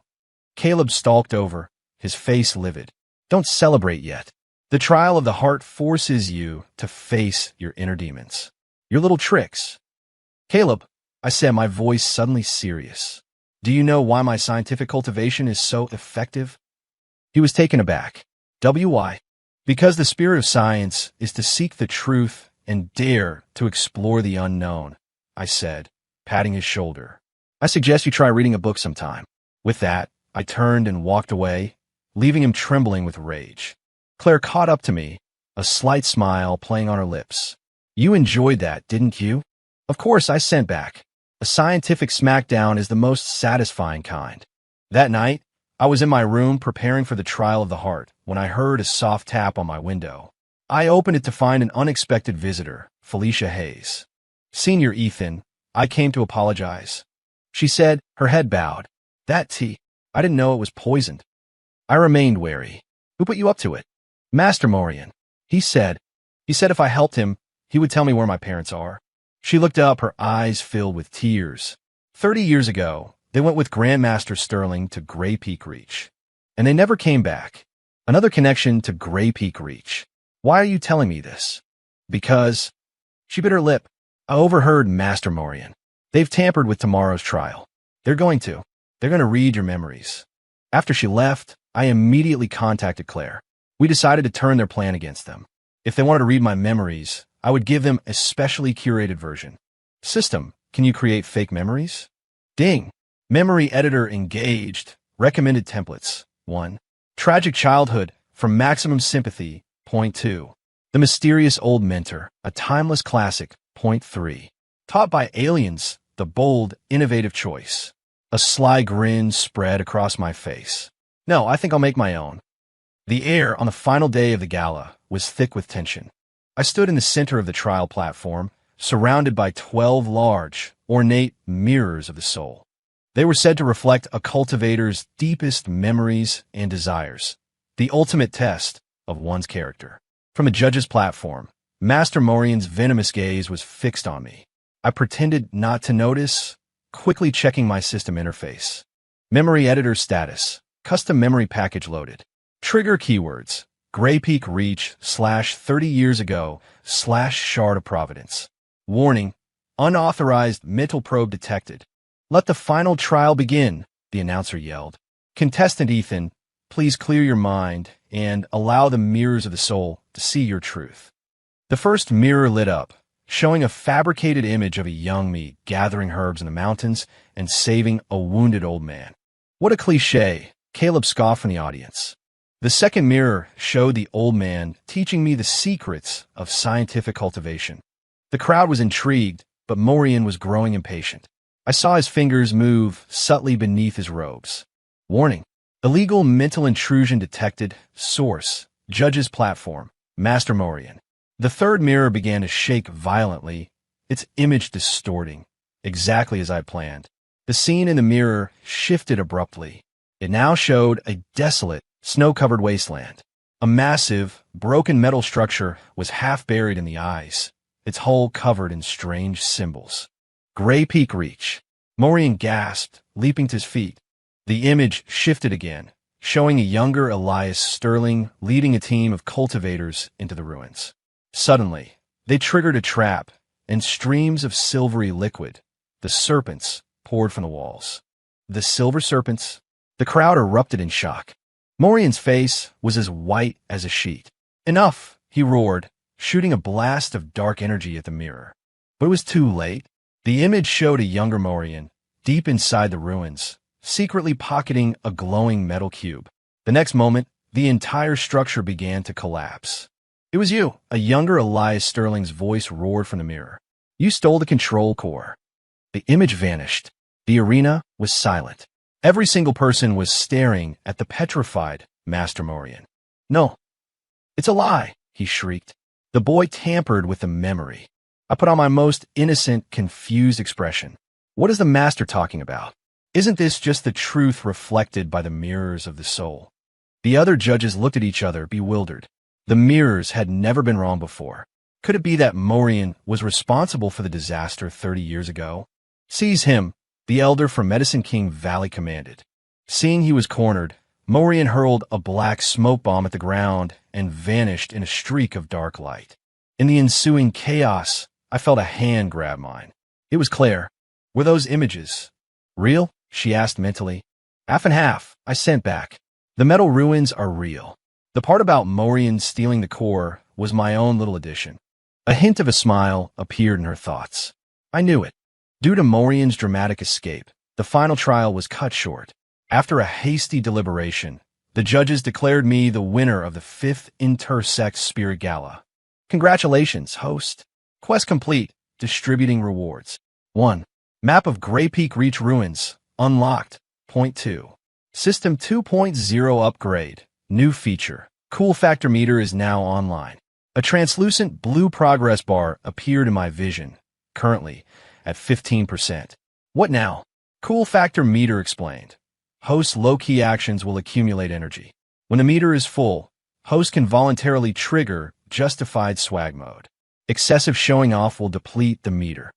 Caleb stalked over, his face livid. "Don't celebrate yet. The Trial of the Heart forces you to face your inner demons, your little tricks." "Caleb," I said, my voice suddenly serious, "do you know why my scientific cultivation is so effective?" He was taken aback. "Why?" "Because the spirit of science is to seek the truth and dare to explore the unknown," I said, patting his shoulder. "I suggest you try reading a book sometime." With that, I turned and walked away, leaving him trembling with rage. Claire caught up to me, a slight smile playing on her lips. "You enjoyed that, didn't you?" Of course, I sent back. A scientific smackdown is the most satisfying kind. That night, I was in my room preparing for the Trial of the Heart when I heard a soft tap on my window. I opened it to find an unexpected visitor, Felicia Hayes. "Senior Ethan, I came to apologize," she said, her head bowed. "That tea, I didn't know it was poisoned." I remained wary. "Who put you up to it?" "Master Morian. He said if I helped him, he would tell me where my parents are." She looked up, her eyes filled with tears. 30 years ago, they went with Grandmaster Sterling to Grey Peak Reach, and they never came back. Another connection to Grey Peak Reach. "Why are you telling me this?" "Because..." She bit her lip. "I overheard Master Morian. They've tampered with tomorrow's trial. They're going to read your memories." After she left, I immediately contacted Claire. We decided to turn their plan against them. If they wanted to read my memories, I would give them a specially curated version. System, can you create fake memories? Ding. Memory editor engaged. Recommended templates. 1. Tragic childhood from Maximum Sympathy. Point 2. The Mysterious Old Mentor, a timeless classic. Point 3. Taught by aliens, the bold, innovative choice. A sly grin spread across my face. No, I think I'll make my own. The air on the final day of the gala was thick with tension. I stood in the center of the trial platform, surrounded by 12 large, ornate mirrors of the soul. They were said to reflect a cultivator's deepest memories and desires, the ultimate test of one's character. From a judge's platform, Master Morian's venomous gaze was fixed on me. I pretended not to notice, quickly checking my system interface. Memory editor status, custom memory package loaded. Trigger keywords, Grey Peak Reach /30 years ago /Shard of Providence. Warning, unauthorized mental probe detected. Let the final trial begin, the announcer yelled. Contestant Ethan, please clear your mind and allow the mirrors of the soul to see your truth. The first mirror lit up, showing a fabricated image of a young me gathering herbs in the mountains and saving a wounded old man. What a cliché, Caleb scoffed from the audience. The second mirror showed the old man teaching me the secrets of scientific cultivation. The crowd was intrigued, but Morian was growing impatient. I saw his fingers move subtly beneath his robes. Warning, illegal mental intrusion detected. Source, judge's platform, Master Morian. The third mirror began to shake violently, its image distorting, exactly as I planned. The scene in the mirror shifted abruptly. It now showed a desolate, snow-covered wasteland. A massive, broken metal structure was half buried in the ice, its hull covered in strange symbols. Grey Peak Reach. Morian gasped, leaping to his feet. The image shifted again, showing a younger Elias Sterling leading a team of cultivators into the ruins. Suddenly, they triggered a trap, and streams of silvery liquid, the serpents, poured from the walls. The silver serpents? The crowd erupted in shock. Morian's face was as white as a sheet. Enough, he roared, shooting a blast of dark energy at the mirror. But it was too late. The image showed a younger Morian, deep inside the ruins, secretly pocketing a glowing metal cube. The next moment, the entire structure began to collapse. It was you, a younger Elias Sterling's voice roared from the mirror. You stole the control core. The image vanished. The arena was silent. Every single person was staring at the petrified Master Morian. No, it's a lie, he shrieked. The boy tampered with the memory. I put on my most innocent, confused expression. What is the Master talking about? Isn't this just the truth reflected by the mirrors of the soul? The other judges looked at each other, bewildered. The mirrors had never been wrong before. Could it be that Morian was responsible for the disaster 30 years ago? Seize him, the elder from Medicine King Valley commanded. Seeing he was cornered, Morian hurled a black smoke bomb at the ground and vanished in a streak of dark light. In the ensuing chaos, I felt a hand grab mine. It was Claire. Were those images real? She asked mentally. Half and half, I sent back. The metal ruins are real. The part about Morian stealing the core was my own little addition. A hint of a smile appeared in her thoughts. I knew it. Due to Morian's dramatic escape, the final trial was cut short. After a hasty deliberation, the judges declared me the winner of the 5th Intersect Spirit Gala. Congratulations, host. Quest complete. Distributing rewards. 1. Map of Grey Peak Reach Ruins. Unlocked. Point 2. System 2.0 upgrade. New feature. Cool Factor meter is now online. A translucent blue progress bar appeared in my vision, currently at 15%. What now? Cool Factor meter explained. Host's low-key actions will accumulate energy. When the meter is full, host can voluntarily trigger justified swag mode. Excessive showing off will deplete the meter.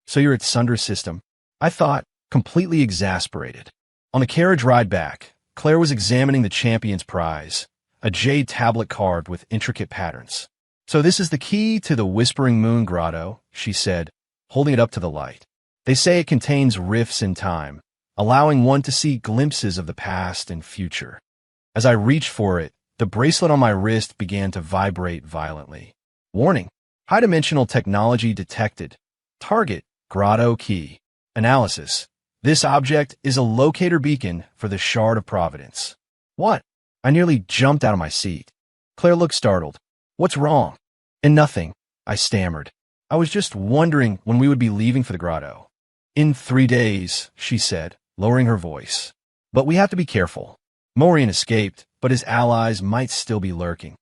So you're at Sunder's system? I thought, completely exasperated. On the carriage ride back, Claire was examining the champion's prize, a jade tablet carved with intricate patterns. So this is the key to the Whispering Moon Grotto, she said, holding it up to the light. They say it contains rifts in time, allowing one to see glimpses of the past and future. As I reached for it, the bracelet on my wrist began to vibrate violently. Warning, High-dimensional technology detected. Target, Grotto Key. Analysis. This object is a locator beacon for the Shard of Providence. What? I nearly jumped out of my seat. Claire looked startled. What's wrong? And nothing, I stammered. I was just wondering when we would be leaving for the grotto. In 3 days, she said, lowering her voice. But we have to be careful. Morian escaped, but his allies might still be lurking.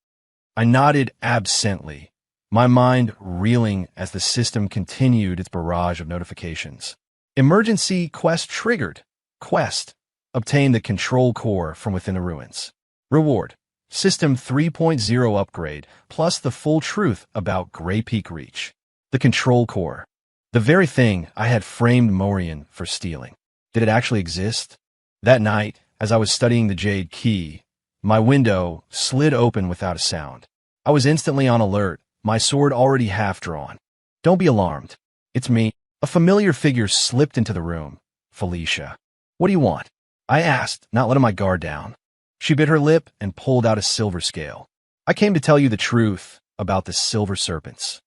I nodded absently, my mind reeling as the system continued its barrage of notifications. Emergency quest triggered. Quest. Obtain the control core from within the ruins. Reward. System 3.0 upgrade, plus the full truth about Grey Peak Reach. The control core. The very thing I had framed Morian for stealing. Did it actually exist? That night, as I was studying the Jade Key, my window slid open without a sound. I was instantly on alert, my sword already half drawn. Don't be alarmed. It's me. A familiar figure slipped into the room. Felicia. What do you want? I asked, not letting my guard down. She bit her lip and pulled out a silver scale. I came to tell you the truth about the Silver Serpents.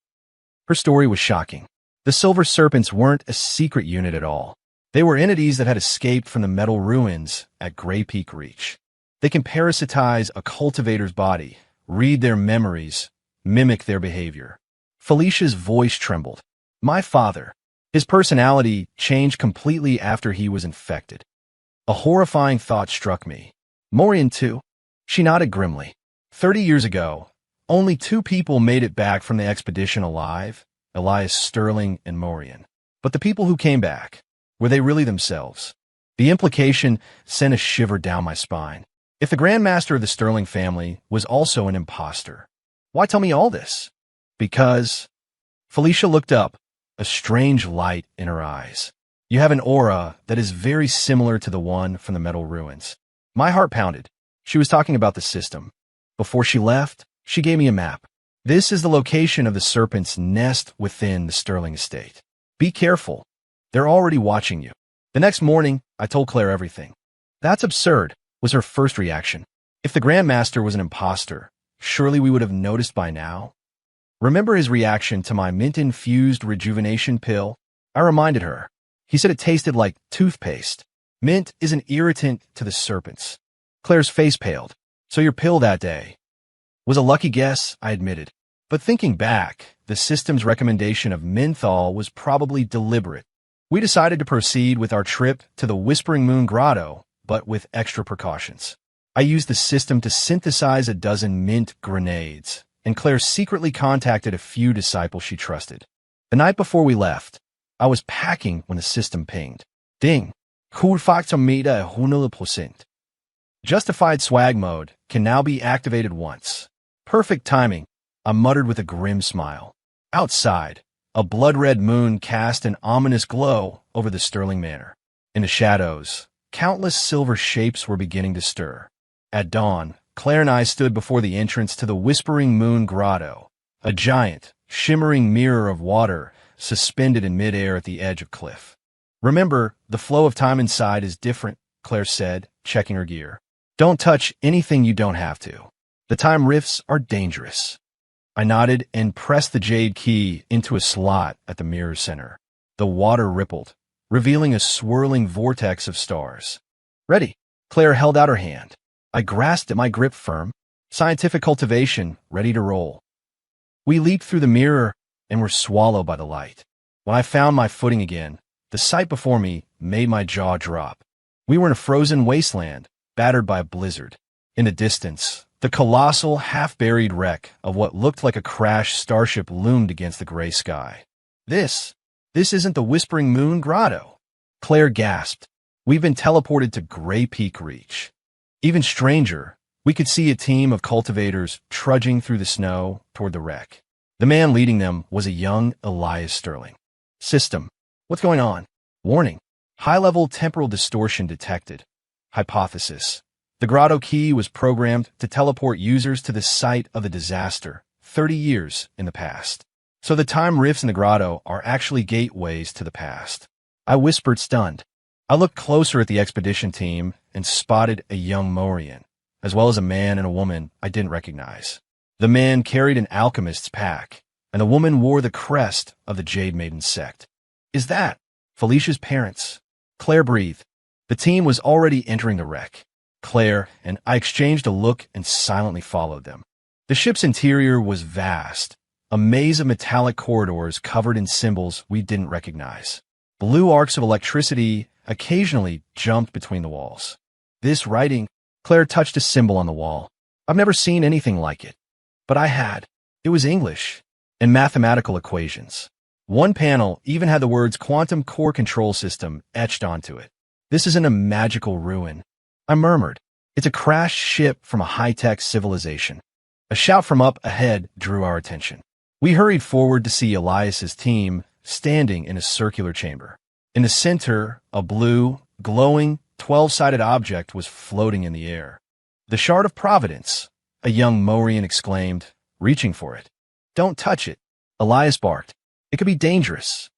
Her story was shocking. The Silver Serpents weren't a secret unit at all. They were entities that had escaped from the metal ruins at Grey Peak Reach. They can parasitize a cultivator's body, read their memories, mimic their behavior. Felicia's voice trembled. My father. His personality changed completely after he was infected. A horrifying thought struck me. Morian too? She nodded grimly. 30 years ago, only 2 people made it back from the expedition alive, Elias Sterling and Morian. But the people who came back, were they really themselves? The implication sent a shiver down my spine. If the Grandmaster of the Sterling family was also an imposter, why tell me all this? Because... Felicia looked up, a strange light in her eyes. You have an aura that is very similar to the one from the metal ruins. My heart pounded. She was talking about the system. Before she left, she gave me a map. This is the location of the serpent's nest within the Sterling estate. Be careful. They're already watching you. The next morning, I told Claire everything. That's absurd, was her first reaction. If the Grandmaster was an imposter, surely we would have noticed by now. Remember his reaction to my mint-infused rejuvenation pill? I reminded her. He said it tasted like toothpaste. Mint is an irritant to the serpents. Claire's face paled. So your pill that day was a lucky guess, I admitted. But thinking back, the system's recommendation of menthol was probably deliberate. We decided to proceed with our trip to the Whispering Moon Grotto, but with extra precautions. I used the system to synthesize a dozen mint grenades, and Claire secretly contacted a few disciples she trusted. The night before we left, I was packing when the system pinged. Ding. 100%. Justified swag mode can now be activated once. Perfect timing, I muttered with a grim smile. Outside, a blood-red moon cast an ominous glow over the Sterling Manor. In the shadows, countless silver shapes were beginning to stir. At dawn, Claire and I stood before the entrance to the Whispering Moon Grotto, a giant, shimmering mirror of water suspended in midair at the edge of cliff. Remember, the flow of time inside is different, Claire said, checking her gear. Don't touch anything you don't have to. The time rifts are dangerous. I nodded and pressed the jade key into a slot at the mirror center. The water rippled, revealing a swirling vortex of stars. Ready? Claire held out her hand. I grasped at my grip firm. Scientific cultivation, ready to roll. We leaped through the mirror and were swallowed by the light. When I found my footing again, the sight before me made my jaw drop. We were in a frozen wasteland, battered by a blizzard. In the distance, the colossal, half-buried wreck of what looked like a crashed starship loomed against the gray sky. This isn't the Whispering Moon Grotto. Claire gasped. We've been teleported to Grey Peak Reach. Even stranger, we could see a team of cultivators trudging through the snow toward the wreck. The man leading them was a young Elias Sterling. System. What's going on? Warning. High-level temporal distortion detected. Hypothesis. The Grotto Key was programmed to teleport users to the site of the disaster 30 years in the past. So the time rifts in the grotto are actually gateways to the past. I whispered, stunned. I looked closer at the expedition team and spotted a young Morian, as well as a man and a woman I didn't recognize. The man carried an alchemist's pack, and the woman wore the crest of the Jade Maiden sect. Is that Felicia's parents? Claire breathed. The team was already entering the wreck. Claire and I exchanged a look and silently followed them. The ship's interior was vast, a maze of metallic corridors covered in symbols we didn't recognize. Blue arcs of electricity occasionally jumped between the walls. This writing, Claire touched a symbol on the wall. I've never seen anything like it. But I had. It was English and mathematical equations. One panel even had the words Quantum Core Control System etched onto it. This isn't a magical ruin. I murmured. It's a crashed ship from a high-tech civilization. A shout from up ahead drew our attention. We hurried forward to see Elias's team standing in a circular chamber. In the center, a blue, glowing, 12-sided object was floating in the air. The Shard of Providence, a young Morian exclaimed, reaching for it. Don't touch it, Elias barked. It could be dangerous.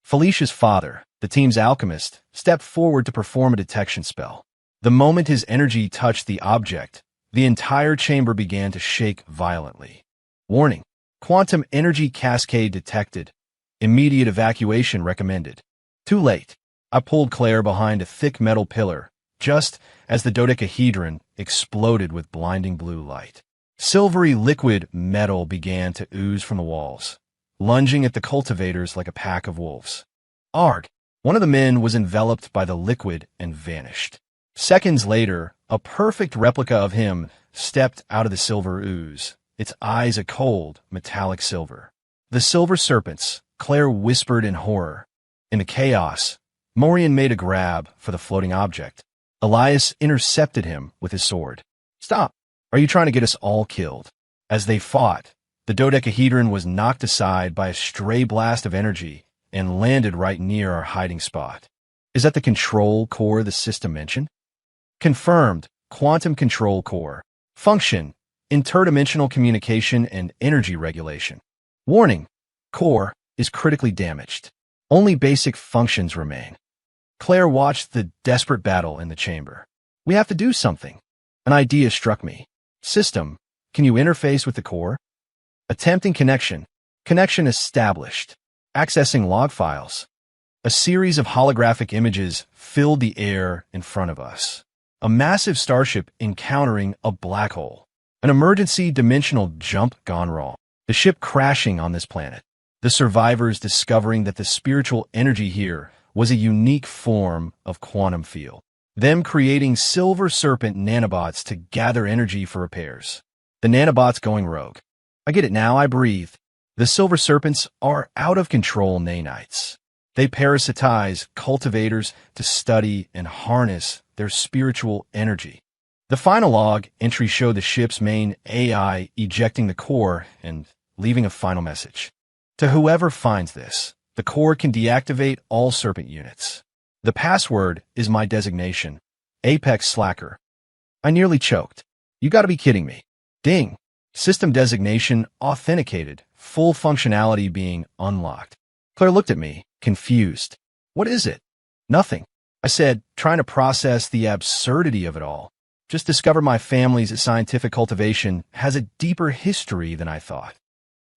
Felicia's father, the team's alchemist, stepped forward to perform a detection spell. The moment his energy touched the object, the entire chamber began to shake violently. Warning: quantum energy cascade detected. Immediate evacuation recommended. Too late. I pulled Claire behind a thick metal pillar, just as the dodecahedron exploded with blinding blue light. Silvery liquid metal began to ooze from the walls, lunging at the cultivators like a pack of wolves. Arg! One of the men was enveloped by the liquid and vanished. Seconds later, a perfect replica of him stepped out of the silver ooze, its eyes a cold, metallic silver. The silver serpents, Claire whispered in horror. In the chaos, Morian made a grab for the floating object. Elias intercepted him with his sword. Stop! Are you trying to get us all killed? As they fought, the dodecahedron was knocked aside by a stray blast of energy and landed right near our hiding spot. Is that the control core the system mentioned? Confirmed. Quantum control core. Function: interdimensional communication and energy regulation. Warning: core is critically damaged. Only basic functions remain. Claire watched the desperate battle in the chamber. We have to do something. An idea struck me. System, can you interface with the core? Attempting connection. Connection established. Accessing log files. A series of holographic images filled the air in front of us. A massive starship encountering a black hole. An emergency dimensional jump gone wrong. The ship crashing on this planet. The survivors discovering that the spiritual energy here was a unique form of quantum field. Them creating silver serpent nanobots to gather energy for repairs. The nanobots going rogue. I get it now, I breathe. The silver serpents are out-of-control nanites. They parasitize cultivators to study and harness their spiritual energy. The final log entry showed the ship's main AI ejecting the core and leaving a final message. To whoever finds this, the core can deactivate all serpent units. The password is my designation, Apex Slacker. I nearly choked. You gotta be kidding me. Ding. System designation authenticated, full functionality being unlocked. Claire looked at me, confused. What is it? Nothing. I said, trying to process the absurdity of it all. Just discovered my family's scientific cultivation has a deeper history than I thought.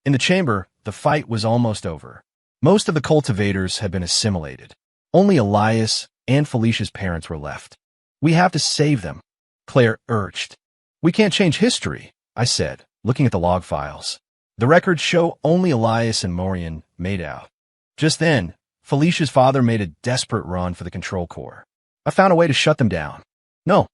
In the chamber, the fight was almost over. Most of the cultivators had been assimilated. Only Elias and Felicia's parents were left. We have to save them, Claire urged. We can't change history, I said, looking at the log files. The records show only Elias and Morian made out. Just then, Felicia's father made a desperate run for the control core. I found a way to shut them down. No.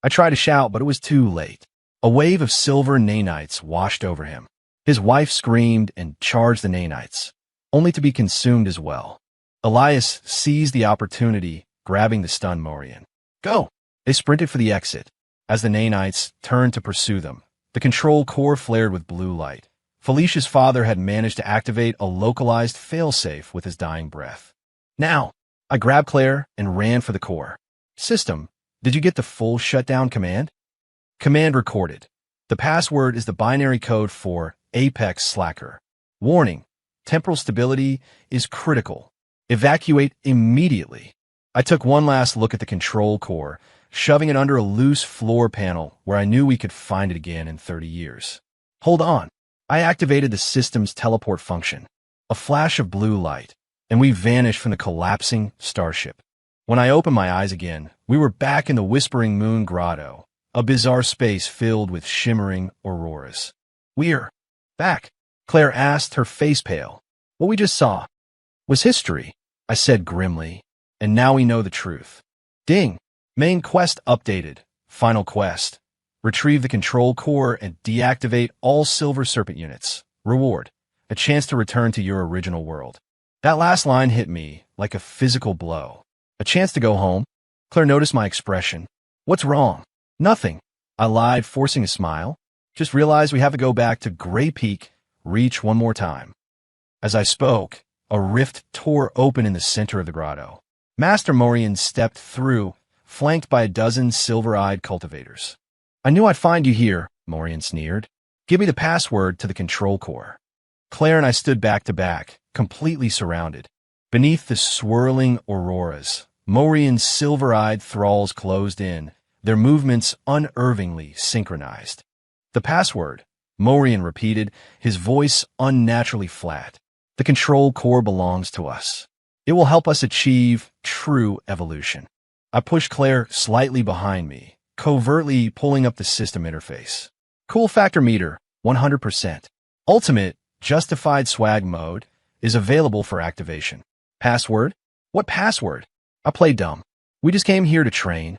I tried to shout, but it was too late. A wave of silver nanites washed over him. His wife screamed and charged the nanites, only to be consumed as well. Elias seized the opportunity, grabbing the stunned Morian. Go! They sprinted for the exit. As the nanites turned to pursue them, the control core flared with blue light. Felicia's father had managed to activate a localized failsafe with his dying breath. Now! I grabbed Claire and ran for the core. System, did you get the full shutdown command? Command recorded. The password is the binary code for Apex Slacker. Warning: temporal stability is critical. Evacuate immediately. I took one last look at the control core, shoving it under a loose floor panel where I knew we could find it again in 30 years. Hold on. I activated the system's teleport function. A flash of blue light, and we vanished from the collapsing starship. When I opened my eyes again, we were back in the Whispering Moon Grotto, a bizarre space filled with shimmering auroras. We're back, Claire asked, her face pale. What we just saw was history, I said grimly, and now we know the truth. Ding! Main quest updated. Final quest. Retrieve the control core and deactivate all Silver Serpent units. Reward. A chance to return to your original world. That last line hit me like a physical blow. A chance to go home? Claire noticed my expression. What's wrong? Nothing. I lied, forcing a smile. Just realized we have to go back to Grey Peak, Reach one more time. As I spoke, a rift tore open in the center of the grotto. Master Morian stepped through, flanked by a dozen silver-eyed cultivators. I knew I'd find you here, Morian sneered. Give me the password to the control core. Claire and I stood back to back, completely surrounded. Beneath the swirling auroras, Morian's silver-eyed thralls closed in, their movements unervingly synchronized. The password, Morian repeated, his voice unnaturally flat. The control core belongs to us. It will help us achieve true evolution. I pushed Claire slightly behind me, covertly pulling up the system interface. Cool factor meter, 100%. Ultimate, justified swag mode, is available for activation. Password? What password? I played dumb. We just came here to train.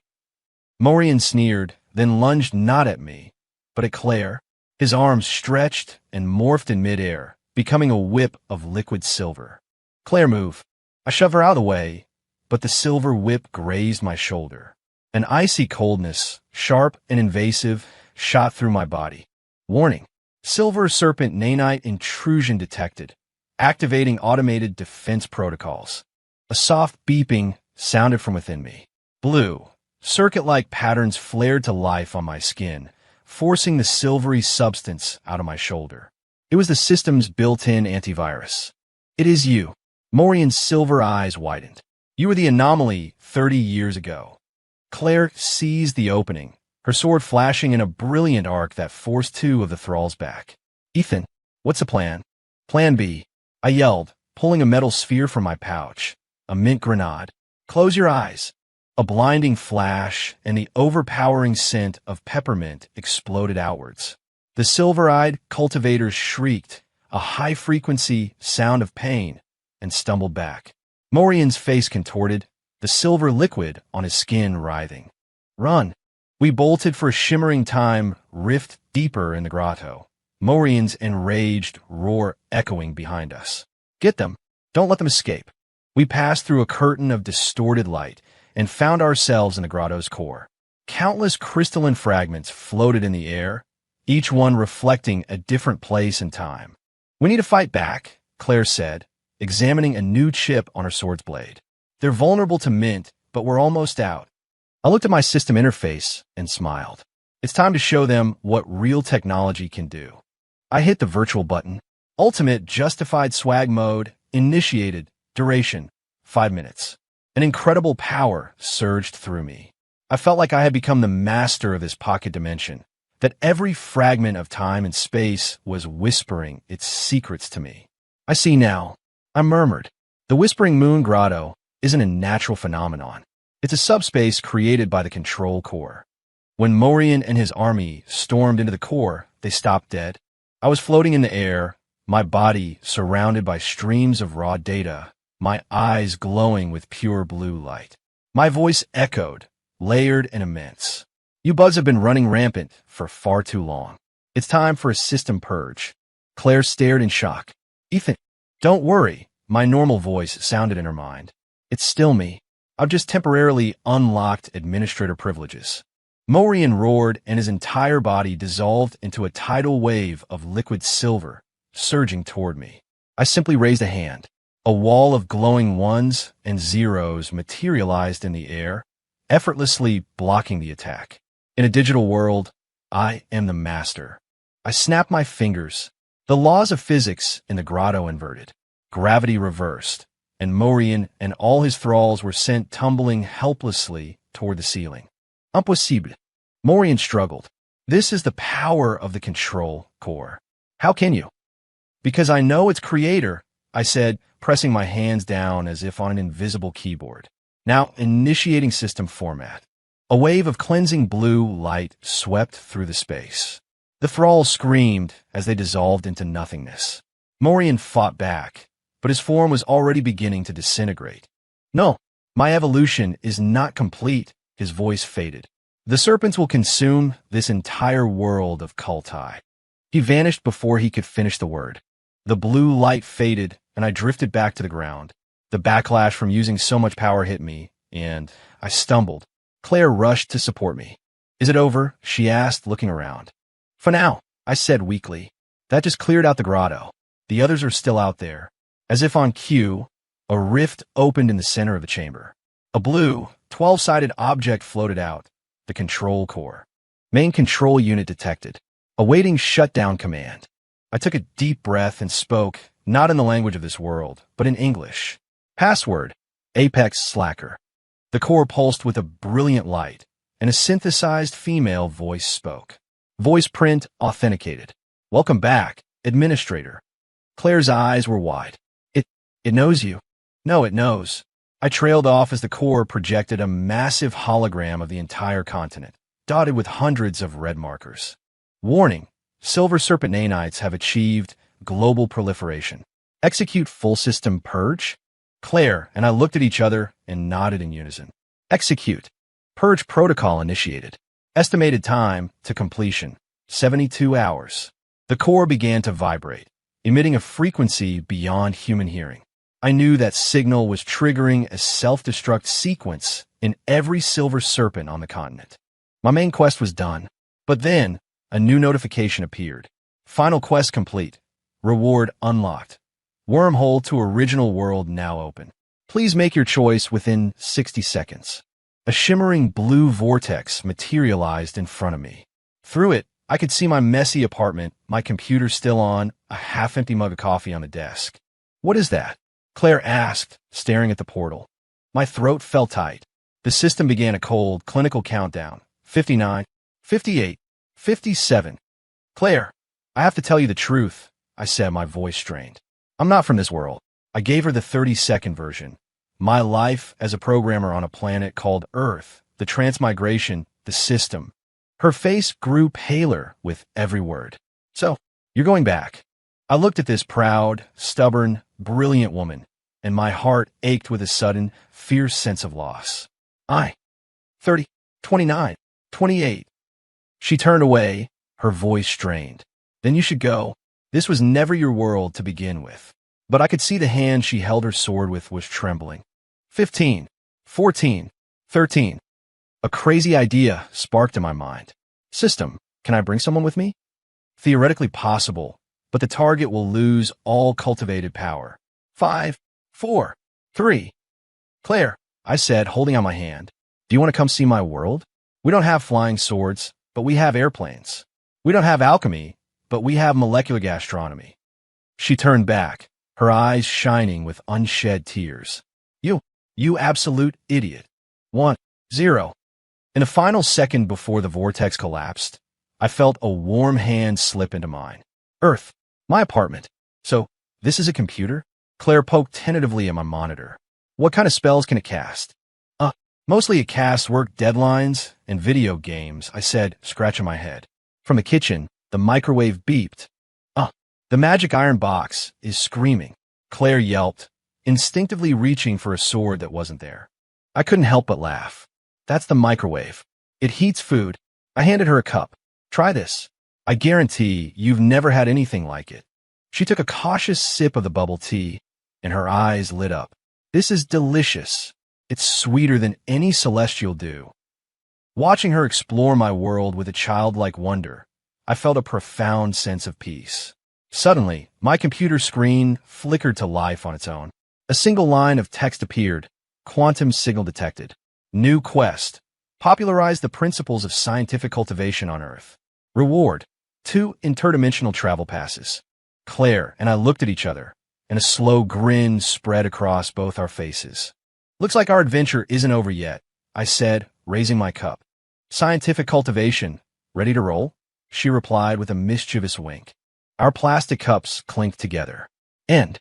Morian sneered, then lunged not at me, but at Claire. His arms stretched and morphed in midair, becoming a whip of liquid silver. Claire, move. I shoved her out of the way, but the silver whip grazed my shoulder. An icy coldness, sharp and invasive, shot through my body. Warning. Silver Serpent nanite intrusion detected. Activating automated defense protocols. A soft beeping sounded from within me. Blue, circuit-like patterns flared to life on my skin, forcing the silvery substance out of my shoulder. It was the system's built-in antivirus. It is you. Morian's silver eyes widened. You were the anomaly 30 years ago. Claire seized the opening, her sword flashing in a brilliant arc that forced two of the thralls back. Ethan, what's the plan? Plan B, I yelled, pulling a metal sphere from my pouch. A mint grenade. Close your eyes. A blinding flash and the overpowering scent of peppermint exploded outwards. The silver-eyed cultivators shrieked, a high-frequency sound of pain, and stumbled back. Morian's face contorted, the silver liquid on his skin writhing. Run! We bolted for a shimmering time, rift deeper in the grotto. Morian's enraged roar echoing behind us. Get them! Don't let them escape! We passed through a curtain of distorted light and found ourselves in the grotto's core. Countless crystalline fragments floated in the air, each one reflecting a different place and time. We need to fight back, Claire said, examining a new chip on her sword's blade. They're vulnerable to mint, but we're almost out. I looked at my system interface and smiled. It's time to show them what real technology can do. I hit the virtual button. Ultimate justified swag mode initiated. Duration, 5 minutes. An incredible power surged through me. I felt like I had become the master of this pocket dimension, that every fragment of time and space was whispering its secrets to me. I see now, I murmured. The Whispering Moon Grotto isn't a natural phenomenon. It's a subspace created by the control core. When Morian and his army stormed into the core, they stopped dead. I was floating in the air, my body surrounded by streams of raw data, my eyes glowing with pure blue light. My voice echoed, layered and immense. You bugs have been running rampant for far too long. It's time for a system purge. Claire stared in shock. Ethan, don't worry, my normal voice sounded in her mind. It's still me. I've just temporarily unlocked administrator privileges. Morian roared and his entire body dissolved into a tidal wave of liquid silver, surging toward me. I simply raised a hand. A wall of glowing ones and zeros materialized in the air, effortlessly blocking the attack. In a digital world, I am the master. I snapped my fingers. The laws of physics in the grotto inverted. Gravity reversed, and Morian and all his thralls were sent tumbling helplessly toward the ceiling. Impossible. Morian struggled. This is the power of the control core. How can you? Because I know its creator, I said, pressing my hands down as if on an invisible keyboard. Now, initiating system format. A wave of cleansing blue light swept through the space. The thralls screamed as they dissolved into nothingness. Morian fought back, but his form was already beginning to disintegrate. No, my evolution is not complete, his voice faded. The serpents will consume this entire world of Kultai. He vanished before he could finish the word. The blue light faded, and I drifted back to the ground. The backlash from using so much power hit me, and I stumbled. Claire rushed to support me. Is it over? She asked, looking around. For now, I said weakly. That just cleared out the grotto. The others are still out there. As if on cue, a rift opened in the center of the chamber. A blue, 12-sided object floated out. The control core. Main control unit detected. Awaiting shutdown command. I took a deep breath and spoke, not in the language of this world, but in English. Password, Apex Slacker. The core pulsed with a brilliant light, and a synthesized female voice spoke. Voice print authenticated. Welcome back, Administrator. Claire's eyes were wide. It knows you. No, it knows. I trailed off as the core projected a massive hologram of the entire continent, dotted with hundreds of red markers. Warning, Silver Serpent nanites have achieved global proliferation. Execute full system purge? Claire and I looked at each other and nodded in unison. Execute. Purge protocol initiated. Estimated time to completion, 72 hours. The core began to vibrate, emitting a frequency beyond human hearing. I knew that signal was triggering a self-destruct sequence in every Silver Serpent on the continent. My main quest was done, but then a new notification appeared. Final quest complete. Reward unlocked. Wormhole to original world now open. Please make your choice within 60 seconds. A shimmering blue vortex materialized in front of me. Through it, I could see my messy apartment, my computer still on, a half-empty mug of coffee on the desk. What is that? Claire asked, staring at the portal. My throat felt tight. The system began a cold, clinical countdown. 59, 58, 57. Claire, I have to tell you the truth, I said, my voice strained. I'm not from this world. I gave her the 30-second version. My life as a programmer on a planet called Earth, the transmigration, the system. Her face grew paler with every word. So, you're going back. I looked at this proud, stubborn, brilliant woman, and my heart ached with a sudden, fierce sense of loss. 30, 29, 28. She turned away, her voice strained. Then you should go. This was never your world to begin with. But I could see the hand she held her sword with was trembling. 15, 14, 13. A crazy idea sparked in my mind. System, can I bring someone with me? Theoretically possible, but the target will lose all cultivated power. 5, 4, 3. Claire, I said, holding out my hand. Do you want to come see my world? We don't have flying swords, but we have airplanes. We don't have alchemy, but we have molecular gastronomy. She turned back, her eyes shining with unshed tears. You absolute idiot. 1, 0. In a final second before the vortex collapsed, I felt a warm hand slip into mine. Earth, my apartment. So, this is a computer? Claire poked tentatively at my monitor. What kind of spells can it cast? Mostly it casts work deadlines and video games, I said, scratching my head. From the kitchen, the microwave beeped. The magic iron box is screaming. Claire yelped, instinctively reaching for a sword that wasn't there. I couldn't help but laugh. That's the microwave. It heats food. I handed her a cup. Try this. I guarantee you've never had anything like it. She took a cautious sip of the bubble tea, and her eyes lit up. This is delicious. It's sweeter than any celestial dew. Watching her explore my world with a childlike wonder, I felt a profound sense of peace. Suddenly, my computer screen flickered to life on its own. A single line of text appeared. Quantum signal detected. New quest. Popularize the principles of scientific cultivation on Earth. Reward. 2 interdimensional travel passes. Claire and I looked at each other, and a slow grin spread across both our faces. Looks like our adventure isn't over yet, I said, raising my cup. Scientific cultivation. Ready to roll? She replied with a mischievous wink. Our plastic cups clinked together. End.